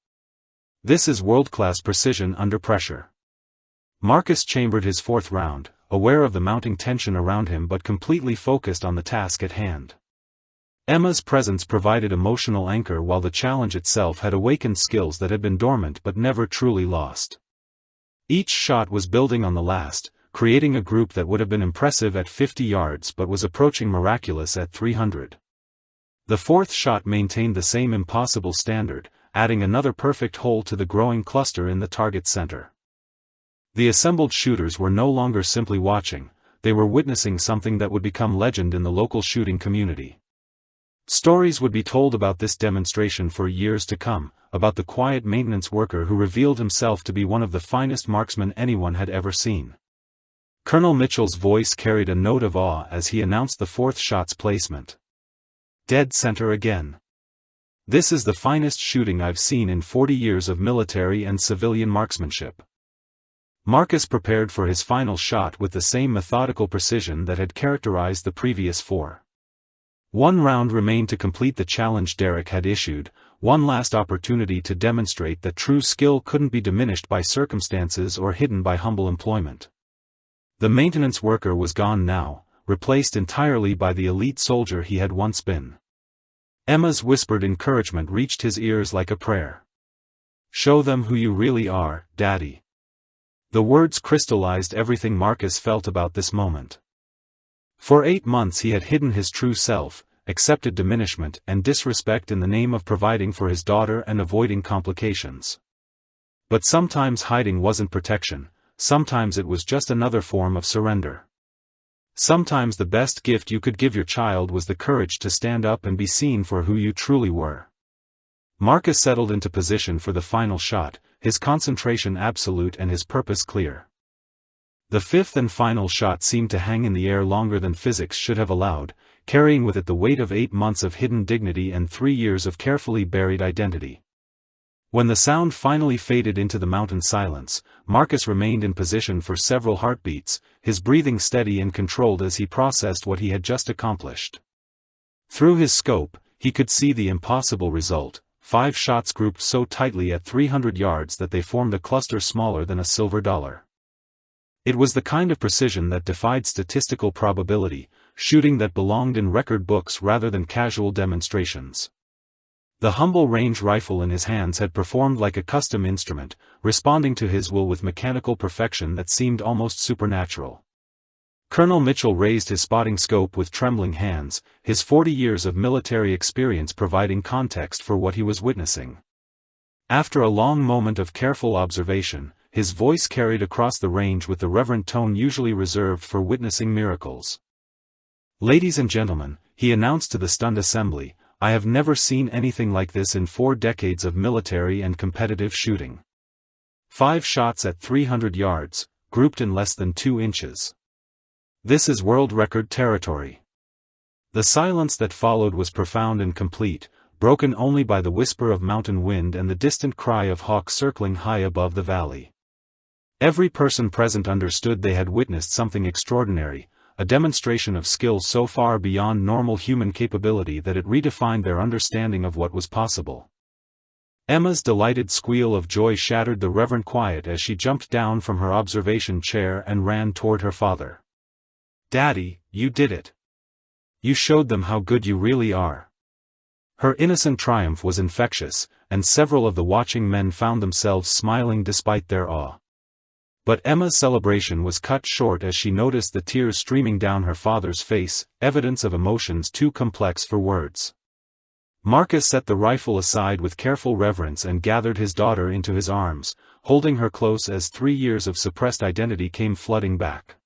"This is world-class precision under pressure." Marcus chambered his fourth round, aware of the mounting tension around him but completely focused on the task at hand. Emma's presence provided emotional anchor while the challenge itself had awakened skills that had been dormant but never truly lost. Each shot was building on the last, creating a group that would have been impressive at 50 yards but was approaching miraculous at 300. The fourth shot maintained the same impossible standard, adding another perfect hole to the growing cluster in the target center. The assembled shooters were no longer simply watching, they were witnessing something that would become legend in the local shooting community. Stories would be told about this demonstration for years to come, about the quiet maintenance worker who revealed himself to be one of the finest marksmen anyone had ever seen. Colonel Mitchell's voice carried a note of awe as he announced the fourth shot's placement. Dead center again. This is the finest shooting I've seen in 40 years of military and civilian marksmanship. Marcus prepared for his final shot with the same methodical precision that had characterized the previous four. One round remained to complete the challenge Derek had issued, one last opportunity to demonstrate that true skill couldn't be diminished by circumstances or hidden by humble employment. The maintenance worker was gone now, replaced entirely by the elite soldier he had once been. Emma's whispered encouragement reached his ears like a prayer. "Show them who you really are, Daddy." The words crystallized everything Marcus felt about this moment. For 8 months he had hidden his true self, accepted diminishment and disrespect in the name of providing for his daughter and avoiding complications. But sometimes hiding wasn't protection, sometimes it was just another form of surrender. Sometimes the best gift you could give your child was the courage to stand up and be seen for who you truly were. Marcus settled into position for the final shot, his concentration absolute and his purpose clear. The fifth and final shot seemed to hang in the air longer than physics should have allowed, carrying with it the weight of 8 months of hidden dignity and 3 years of carefully buried identity. When the sound finally faded into the mountain silence, Marcus remained in position for several heartbeats, his breathing steady and controlled as he processed what he had just accomplished. Through his scope, he could see the impossible result: 5 shots grouped so tightly at 300 yards that they formed a cluster smaller than a silver dollar. It was the kind of precision that defied statistical probability, shooting that belonged in record books rather than casual demonstrations. The humble range rifle in his hands had performed like a custom instrument, responding to his will with mechanical perfection that seemed almost supernatural. Colonel Mitchell raised his spotting scope with trembling hands, his 40 years of military experience providing context for what he was witnessing. After a long moment of careful observation, his voice carried across the range with the reverent tone usually reserved for witnessing miracles. "Ladies and gentlemen," he announced to the stunned assembly, "I have never seen anything like this in 4 decades of military and competitive shooting. 5 shots at 300 yards, grouped in less than 2 inches. This is world record territory." The silence that followed was profound and complete, broken only by the whisper of mountain wind and the distant cry of hawks circling high above the valley. Every person present understood they had witnessed something extraordinary, a demonstration of skill so far beyond normal human capability that it redefined their understanding of what was possible. Emma's delighted squeal of joy shattered the reverent quiet as she jumped down from her observation chair and ran toward her father. "Daddy, you did it. You showed them how good you really are." Her innocent triumph was infectious, and several of the watching men found themselves smiling despite their awe. But Emma's celebration was cut short as she noticed the tears streaming down her father's face, evidence of emotions too complex for words. Marcus set the rifle aside with careful reverence and gathered his daughter into his arms, holding her close as 3 years of suppressed identity came flooding back.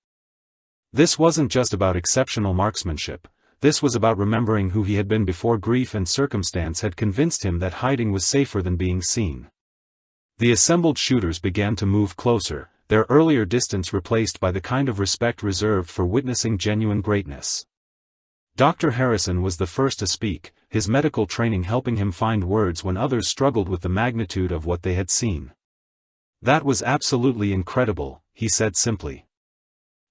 This wasn't just about exceptional marksmanship, this was about remembering who he had been before grief and circumstance had convinced him that hiding was safer than being seen. The assembled shooters began to move closer, their earlier distance replaced by the kind of respect reserved for witnessing genuine greatness. Dr. Harrison was the first to speak, his medical training helping him find words when others struggled with the magnitude of what they had seen. "That was absolutely incredible," he said simply.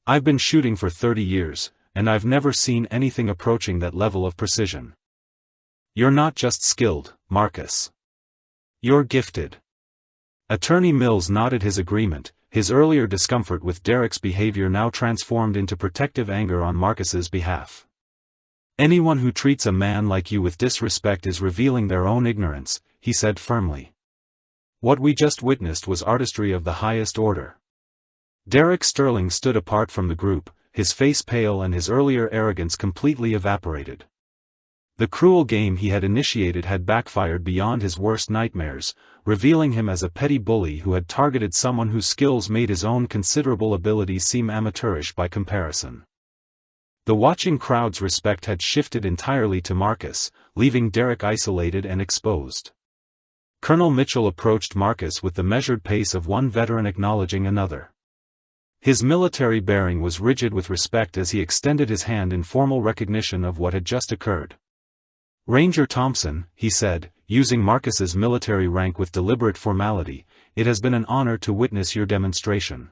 "I've been shooting for 30 years, and I've never seen anything approaching that level of precision. You're not just skilled, Marcus. You're gifted." Attorney Mills nodded his agreement, his earlier discomfort with Derek's behavior now transformed into protective anger on Marcus's behalf. "Anyone who treats a man like you with disrespect is revealing their own ignorance," he said firmly. "What we just witnessed was artistry of the highest order." Derek Sterling stood apart from the group, his face pale and his earlier arrogance completely evaporated. The cruel game he had initiated had backfired beyond his worst nightmares, revealing him as a petty bully who had targeted someone whose skills made his own considerable ability seem amateurish by comparison. The watching crowd's respect had shifted entirely to Marcus, leaving Derek isolated and exposed. Colonel Mitchell approached Marcus with the measured pace of one veteran acknowledging another. His military bearing was rigid with respect as he extended his hand in formal recognition of what had just occurred. "Ranger Thompson," he said, using Marcus's military rank with deliberate formality, "it has been an honor to witness your demonstration.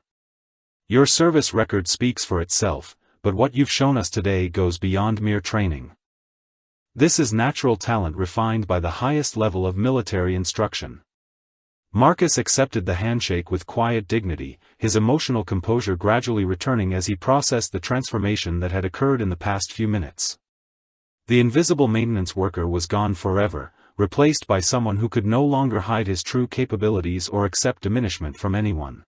Your service record speaks for itself, but what you've shown us today goes beyond mere training. This is natural talent refined by the highest level of military instruction." Marcus accepted the handshake with quiet dignity, his emotional composure gradually returning as he processed the transformation that had occurred in the past few minutes. The invisible maintenance worker was gone forever, replaced by someone who could no longer hide his true capabilities or accept diminishment from anyone.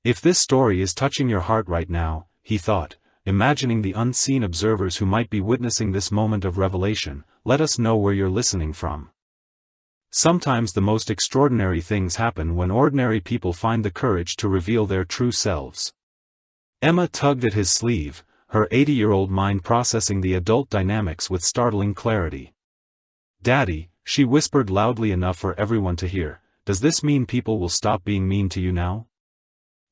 "If this story is touching your heart right now," he thought, imagining the unseen observers who might be witnessing this moment of revelation, "let us know where you're listening from." Sometimes the most extraordinary things happen when ordinary people find the courage to reveal their true selves. Emma tugged at his sleeve, her 80-year-old mind processing the adult dynamics with startling clarity. "Daddy," she whispered loudly enough for everyone to hear, "does this mean people will stop being mean to you now?"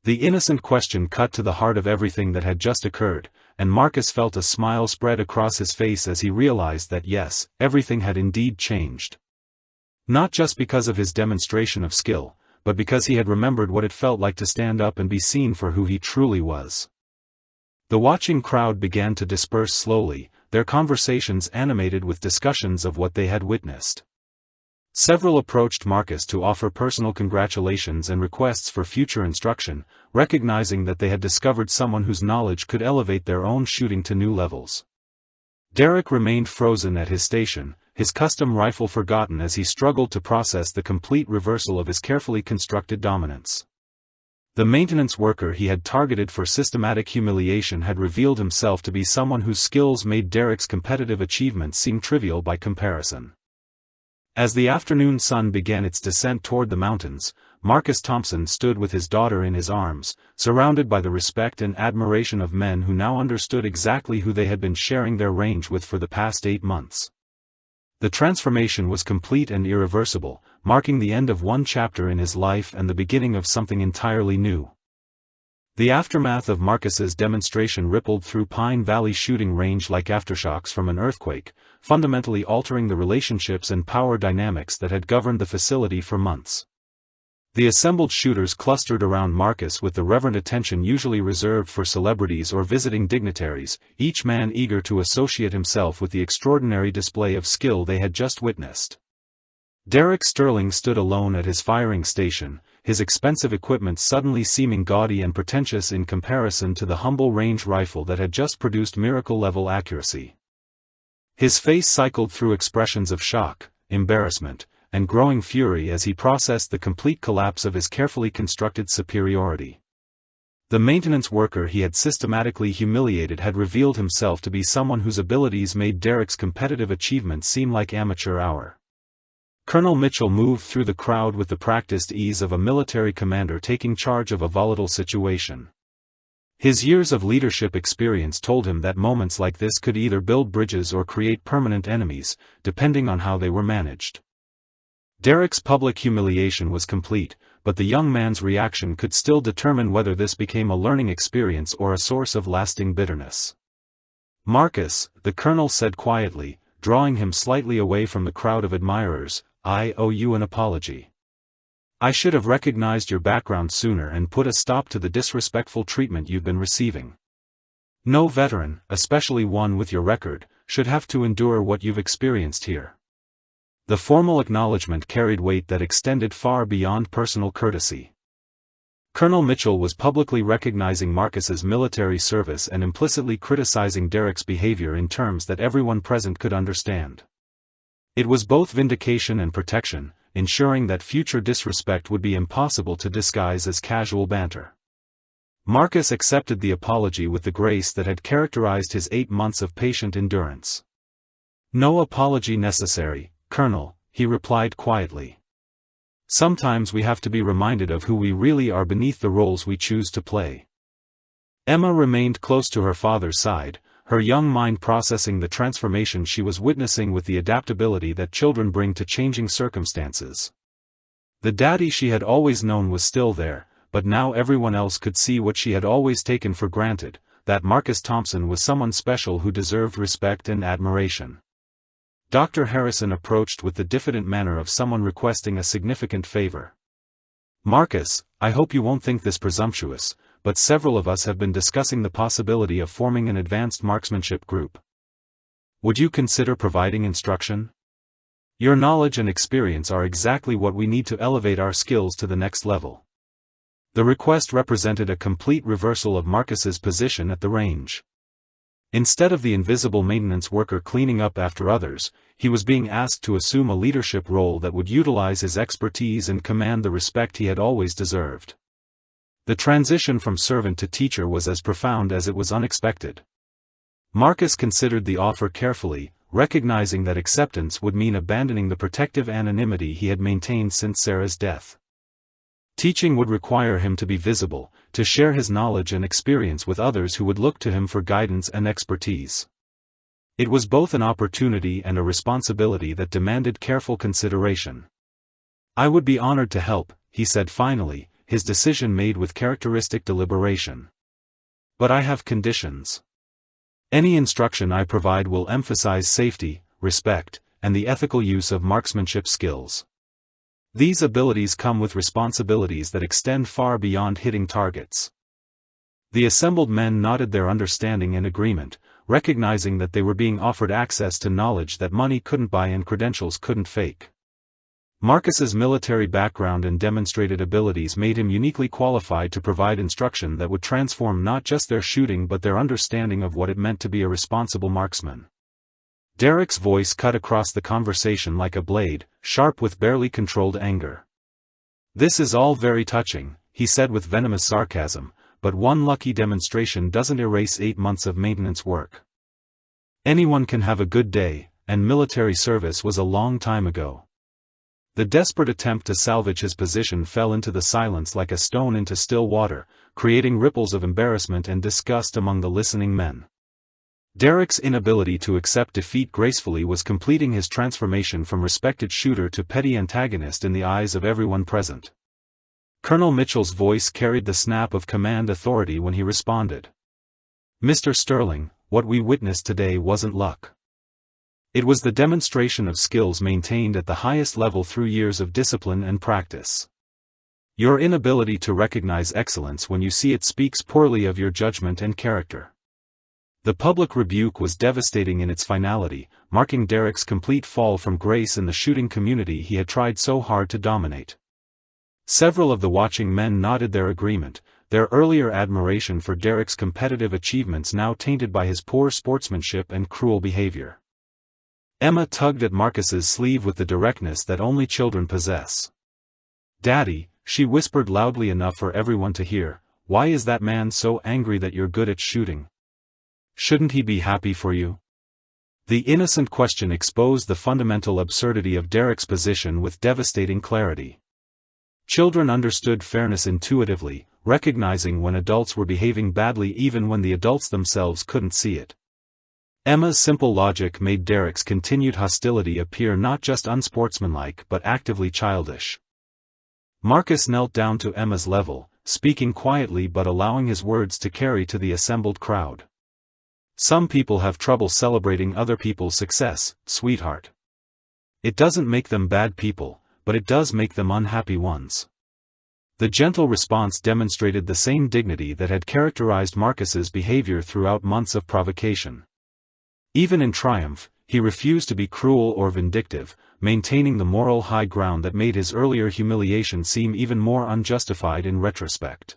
The innocent question cut to the heart of everything that had just occurred, and Marcus felt a smile spread across his face as he realized that yes, everything had indeed changed. Not just because of his demonstration of skill, but because he had remembered what it felt like to stand up and be seen for who he truly was. The watching crowd began to disperse slowly, their conversations animated with discussions of what they had witnessed. Several approached Marcus to offer personal congratulations and requests for future instruction, recognizing that they had discovered someone whose knowledge could elevate their own shooting to new levels. Derek remained frozen at his station, his custom rifle forgotten as he struggled to process the complete reversal of his carefully constructed dominance. The maintenance worker he had targeted for systematic humiliation had revealed himself to be someone whose skills made Derek's competitive achievements seem trivial by comparison. As the afternoon sun began its descent toward the mountains, Marcus Thompson stood with his daughter in his arms, surrounded by the respect and admiration of men who now understood exactly who they had been sharing their range with for the past 8 months. The transformation was complete and irreversible, marking the end of one chapter in his life and the beginning of something entirely new. The aftermath of Marcus's demonstration rippled through Pine Valley shooting range like aftershocks from an earthquake, fundamentally altering the relationships and power dynamics that had governed the facility for months. The assembled shooters clustered around Marcus with the reverent attention usually reserved for celebrities or visiting dignitaries, each man eager to associate himself with the extraordinary display of skill they had just witnessed. Derek Sterling stood alone at his firing station, his expensive equipment suddenly seeming gaudy and pretentious in comparison to the humble range rifle that had just produced miracle-level accuracy. His face cycled through expressions of shock, embarrassment, and growing fury as he processed the complete collapse of his carefully constructed superiority. The maintenance worker he had systematically humiliated had revealed himself to be someone whose abilities made Derek's competitive achievements seem like amateur hour. Colonel Mitchell moved through the crowd with the practiced ease of a military commander taking charge of a volatile situation. His years of leadership experience told him that moments like this could either build bridges or create permanent enemies, depending on how they were managed. Derek's public humiliation was complete, but the young man's reaction could still determine whether this became a learning experience or a source of lasting bitterness. "Marcus," the colonel said quietly, drawing him slightly away from the crowd of admirers, "I owe you an apology. I should have recognized your background sooner and put a stop to the disrespectful treatment you've been receiving. No veteran, especially one with your record, should have to endure what you've experienced here." The formal acknowledgement carried weight that extended far beyond personal courtesy. Colonel Mitchell was publicly recognizing Marcus's military service and implicitly criticizing Derek's behavior in terms that everyone present could understand. It was both vindication and protection, ensuring that future disrespect would be impossible to disguise as casual banter. Marcus accepted the apology with the grace that had characterized his 8 months of patient endurance. "No apology necessary, Colonel," he replied quietly. "Sometimes we have to be reminded of who we really are beneath the roles we choose to play." Emma remained close to her father's side, her young mind processing the transformation she was witnessing with the adaptability that children bring to changing circumstances. The daddy she had always known was still there, but now everyone else could see what she had always taken for granted, that Marcus Thompson was someone special who deserved respect and admiration. Dr. Harrison approached with the diffident manner of someone requesting a significant favor. "Marcus, I hope you won't think this presumptuous, but several of us have been discussing the possibility of forming an advanced marksmanship group. Would you consider providing instruction? Your knowledge and experience are exactly what we need to elevate our skills to the next level." The request represented a complete reversal of Marcus's position at the range. Instead of the invisible maintenance worker cleaning up after others, he was being asked to assume a leadership role that would utilize his expertise and command the respect he had always deserved. The transition from servant to teacher was as profound as it was unexpected. Marcus considered the offer carefully, recognizing that acceptance would mean abandoning the protective anonymity he had maintained since Sarah's death. Teaching would require him to be visible, to share his knowledge and experience with others who would look to him for guidance and expertise. It was both an opportunity and a responsibility that demanded careful consideration. "I would be honored to help," he said finally, his decision made with characteristic deliberation. "But I have conditions. Any instruction I provide will emphasize safety, respect, and the ethical use of marksmanship skills. These abilities come with responsibilities that extend far beyond hitting targets." The assembled men nodded their understanding and agreement, recognizing that they were being offered access to knowledge that money couldn't buy and credentials couldn't fake. Marcus's military background and demonstrated abilities made him uniquely qualified to provide instruction that would transform not just their shooting but their understanding of what it meant to be a responsible marksman. Derek's voice cut across the conversation like a blade, sharp with barely controlled anger. "This is all very touching," he said with venomous sarcasm, "but one lucky demonstration doesn't erase 8 months of maintenance work. Anyone can have a good day, and military service was a long time ago." The desperate attempt to salvage his position fell into the silence like a stone into still water, creating ripples of embarrassment and disgust among the listening men. Derek's inability to accept defeat gracefully was completing his transformation from respected shooter to petty antagonist in the eyes of everyone present. Colonel Mitchell's voice carried the snap of command authority when he responded. "Mr. Sterling, what we witnessed today wasn't luck. It was the demonstration of skills maintained at the highest level through years of discipline and practice. Your inability to recognize excellence when you see it speaks poorly of your judgment and character." The public rebuke was devastating in its finality, marking Derek's complete fall from grace in the shooting community he had tried so hard to dominate. Several of the watching men nodded their agreement, their earlier admiration for Derek's competitive achievements now tainted by his poor sportsmanship and cruel behavior. Emma tugged at Marcus's sleeve with the directness that only children possess. "Daddy," she whispered loudly enough for everyone to hear, "why is that man so angry that you're good at shooting? Shouldn't he be happy for you?" The innocent question exposed the fundamental absurdity of Derek's position with devastating clarity. Children understood fairness intuitively, recognizing when adults were behaving badly even when the adults themselves couldn't see it. Emma's simple logic made Derek's continued hostility appear not just unsportsmanlike but actively childish. Marcus knelt down to Emma's level, speaking quietly but allowing his words to carry to the assembled crowd. "Some people have trouble celebrating other people's success, sweetheart. It doesn't make them bad people, but it does make them unhappy ones." The gentle response demonstrated the same dignity that had characterized Marcus's behavior throughout months of provocation. Even in triumph, he refused to be cruel or vindictive, maintaining the moral high ground that made his earlier humiliation seem even more unjustified in retrospect.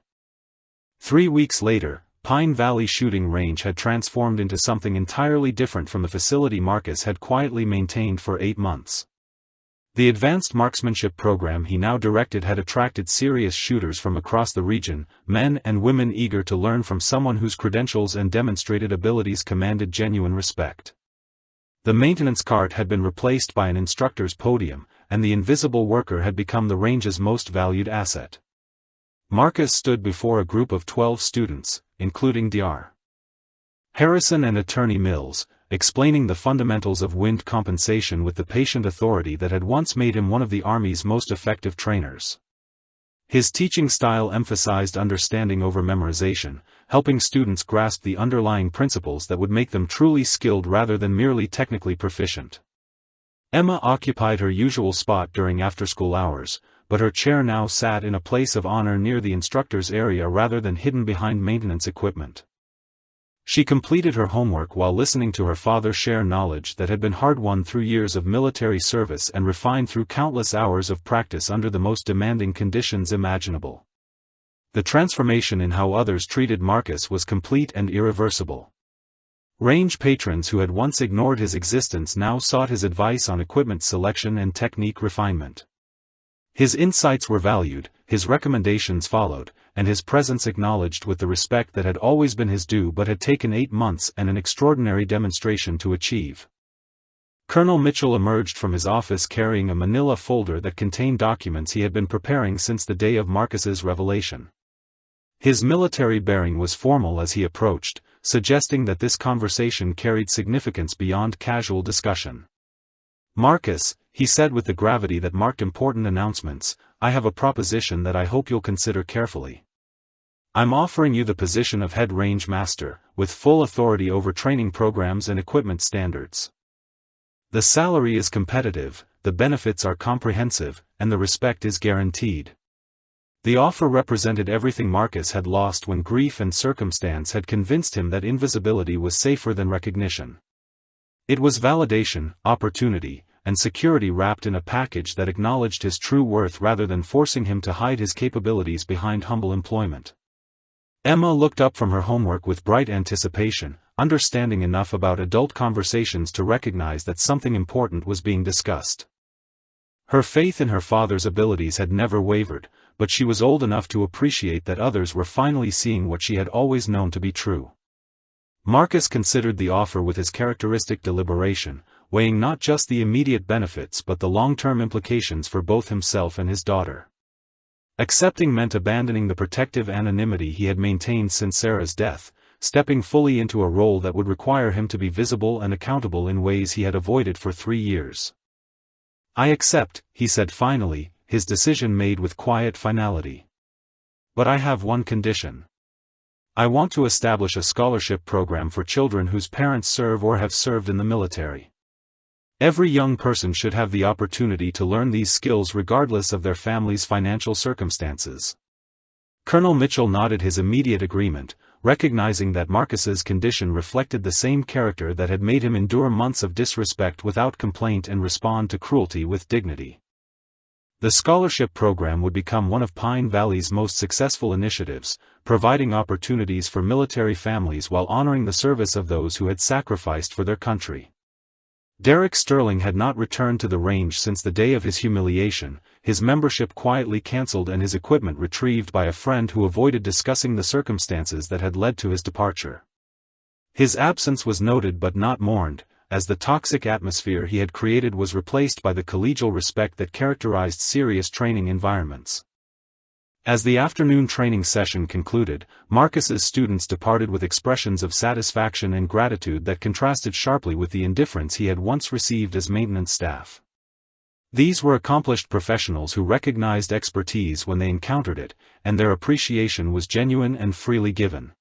3 weeks later, Pine Valley Shooting Range had transformed into something entirely different from the facility Marcus had quietly maintained for 8 months. The advanced marksmanship program he now directed had attracted serious shooters from across the region, men and women eager to learn from someone whose credentials and demonstrated abilities commanded genuine respect. The maintenance cart had been replaced by an instructor's podium, and the invisible worker had become the range's most valued asset. Marcus stood before a group of 12 students, including Dr. Harrison and Attorney Mills, explaining the fundamentals of wind compensation with the patient authority that had once made him one of the Army's most effective trainers. His teaching style emphasized understanding over memorization, helping students grasp the underlying principles that would make them truly skilled rather than merely technically proficient. Emma occupied her usual spot during after-school hours, but her chair now sat in a place of honor near the instructor's area rather than hidden behind maintenance equipment. She completed her homework while listening to her father share knowledge that had been hard-won through years of military service and refined through countless hours of practice under the most demanding conditions imaginable. The transformation in how others treated Marcus was complete and irreversible. Range patrons who had once ignored his existence now sought his advice on equipment selection and technique refinement. His insights were valued, his recommendations followed, and his presence acknowledged with the respect that had always been his due but had taken 8 months and an extraordinary demonstration to achieve. Colonel Mitchell emerged from his office carrying a manila folder that contained documents he had been preparing since the day of Marcus's revelation. His military bearing was formal as he approached, suggesting that this conversation carried significance beyond casual discussion. "Marcus," he said with the gravity that marked important announcements, "I have a proposition that I hope you'll consider carefully. I'm offering you the position of head range master, with full authority over training programs and equipment standards. The salary is competitive, the benefits are comprehensive, and the respect is guaranteed." The offer represented everything Marcus had lost when grief and circumstance had convinced him that invisibility was safer than recognition. It was validation, opportunity, and security wrapped in a package that acknowledged his true worth rather than forcing him to hide his capabilities behind humble employment. Emma looked up from her homework with bright anticipation, understanding enough about adult conversations to recognize that something important was being discussed. Her faith in her father's abilities had never wavered, but she was old enough to appreciate that others were finally seeing what she had always known to be true. Marcus considered the offer with his characteristic deliberation, weighing not just the immediate benefits but the long-term implications for both himself and his daughter. Accepting meant abandoning the protective anonymity he had maintained since Sarah's death, stepping fully into a role that would require him to be visible and accountable in ways he had avoided for 3 years. "I accept," he said finally, his decision made with quiet finality. "But I have one condition. I want to establish a scholarship program for children whose parents serve or have served in the military. Every young person should have the opportunity to learn these skills regardless of their family's financial circumstances." Colonel Mitchell nodded his immediate agreement, recognizing that Marcus's condition reflected the same character that had made him endure months of disrespect without complaint and respond to cruelty with dignity. The scholarship program would become one of Pine Valley's most successful initiatives, providing opportunities for military families while honoring the service of those who had sacrificed for their country. Derek Sterling had not returned to the range since the day of his humiliation, his membership quietly cancelled and his equipment retrieved by a friend who avoided discussing the circumstances that had led to his departure. His absence was noted but not mourned, as the toxic atmosphere he had created was replaced by the collegial respect that characterized serious training environments. As the afternoon training session concluded, Marcus's students departed with expressions of satisfaction and gratitude that contrasted sharply with the indifference he had once received as maintenance staff. These were accomplished professionals who recognized expertise when they encountered it, and their appreciation was genuine and freely given.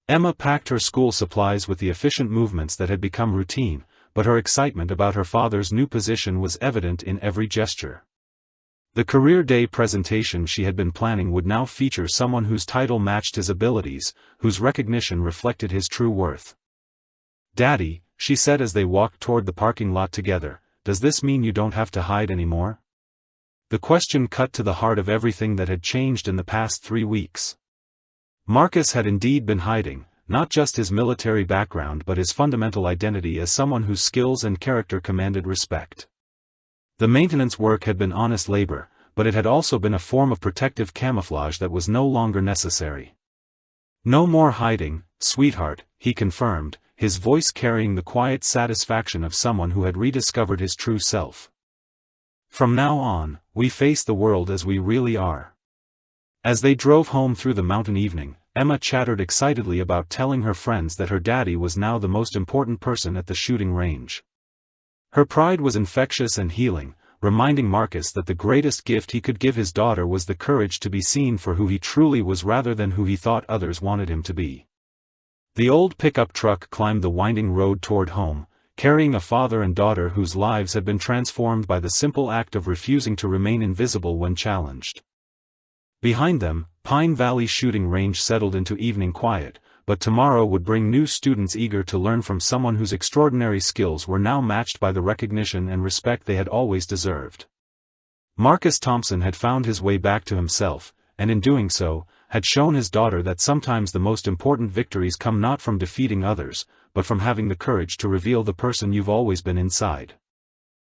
Emma packed her school supplies with the efficient movements that had become routine, but her excitement about her father's new position was evident in every gesture. The career day presentation she had been planning would now feature someone whose title matched his abilities, whose recognition reflected his true worth. "Daddy," she said as they walked toward the parking lot together, "does this mean you don't have to hide anymore?" The question cut to the heart of everything that had changed in the past 3 weeks. Marcus had indeed been hiding, not just his military background but his fundamental identity as someone whose skills and character commanded respect. The maintenance work had been honest labor, but it had also been a form of protective camouflage that was no longer necessary. "No more hiding, sweetheart," he confirmed, his voice carrying the quiet satisfaction of someone who had rediscovered his true self. "From now on, we face the world as we really are." As they drove home through the mountain evening, Emma chattered excitedly about telling her friends that her daddy was now the most important person at the shooting range. Her pride was infectious and healing, reminding Marcus that the greatest gift he could give his daughter was the courage to be seen for who he truly was rather than who he thought others wanted him to be. The old pickup truck climbed the winding road toward home, carrying a father and daughter whose lives had been transformed by the simple act of refusing to remain invisible when challenged. Behind them, Pine Valley Shooting Range settled into evening quiet, but tomorrow would bring new students eager to learn from someone whose extraordinary skills were now matched by the recognition and respect they had always deserved. Marcus Thompson had found his way back to himself, and in doing so, had shown his daughter that sometimes the most important victories come not from defeating others, but from having the courage to reveal the person you've always been inside.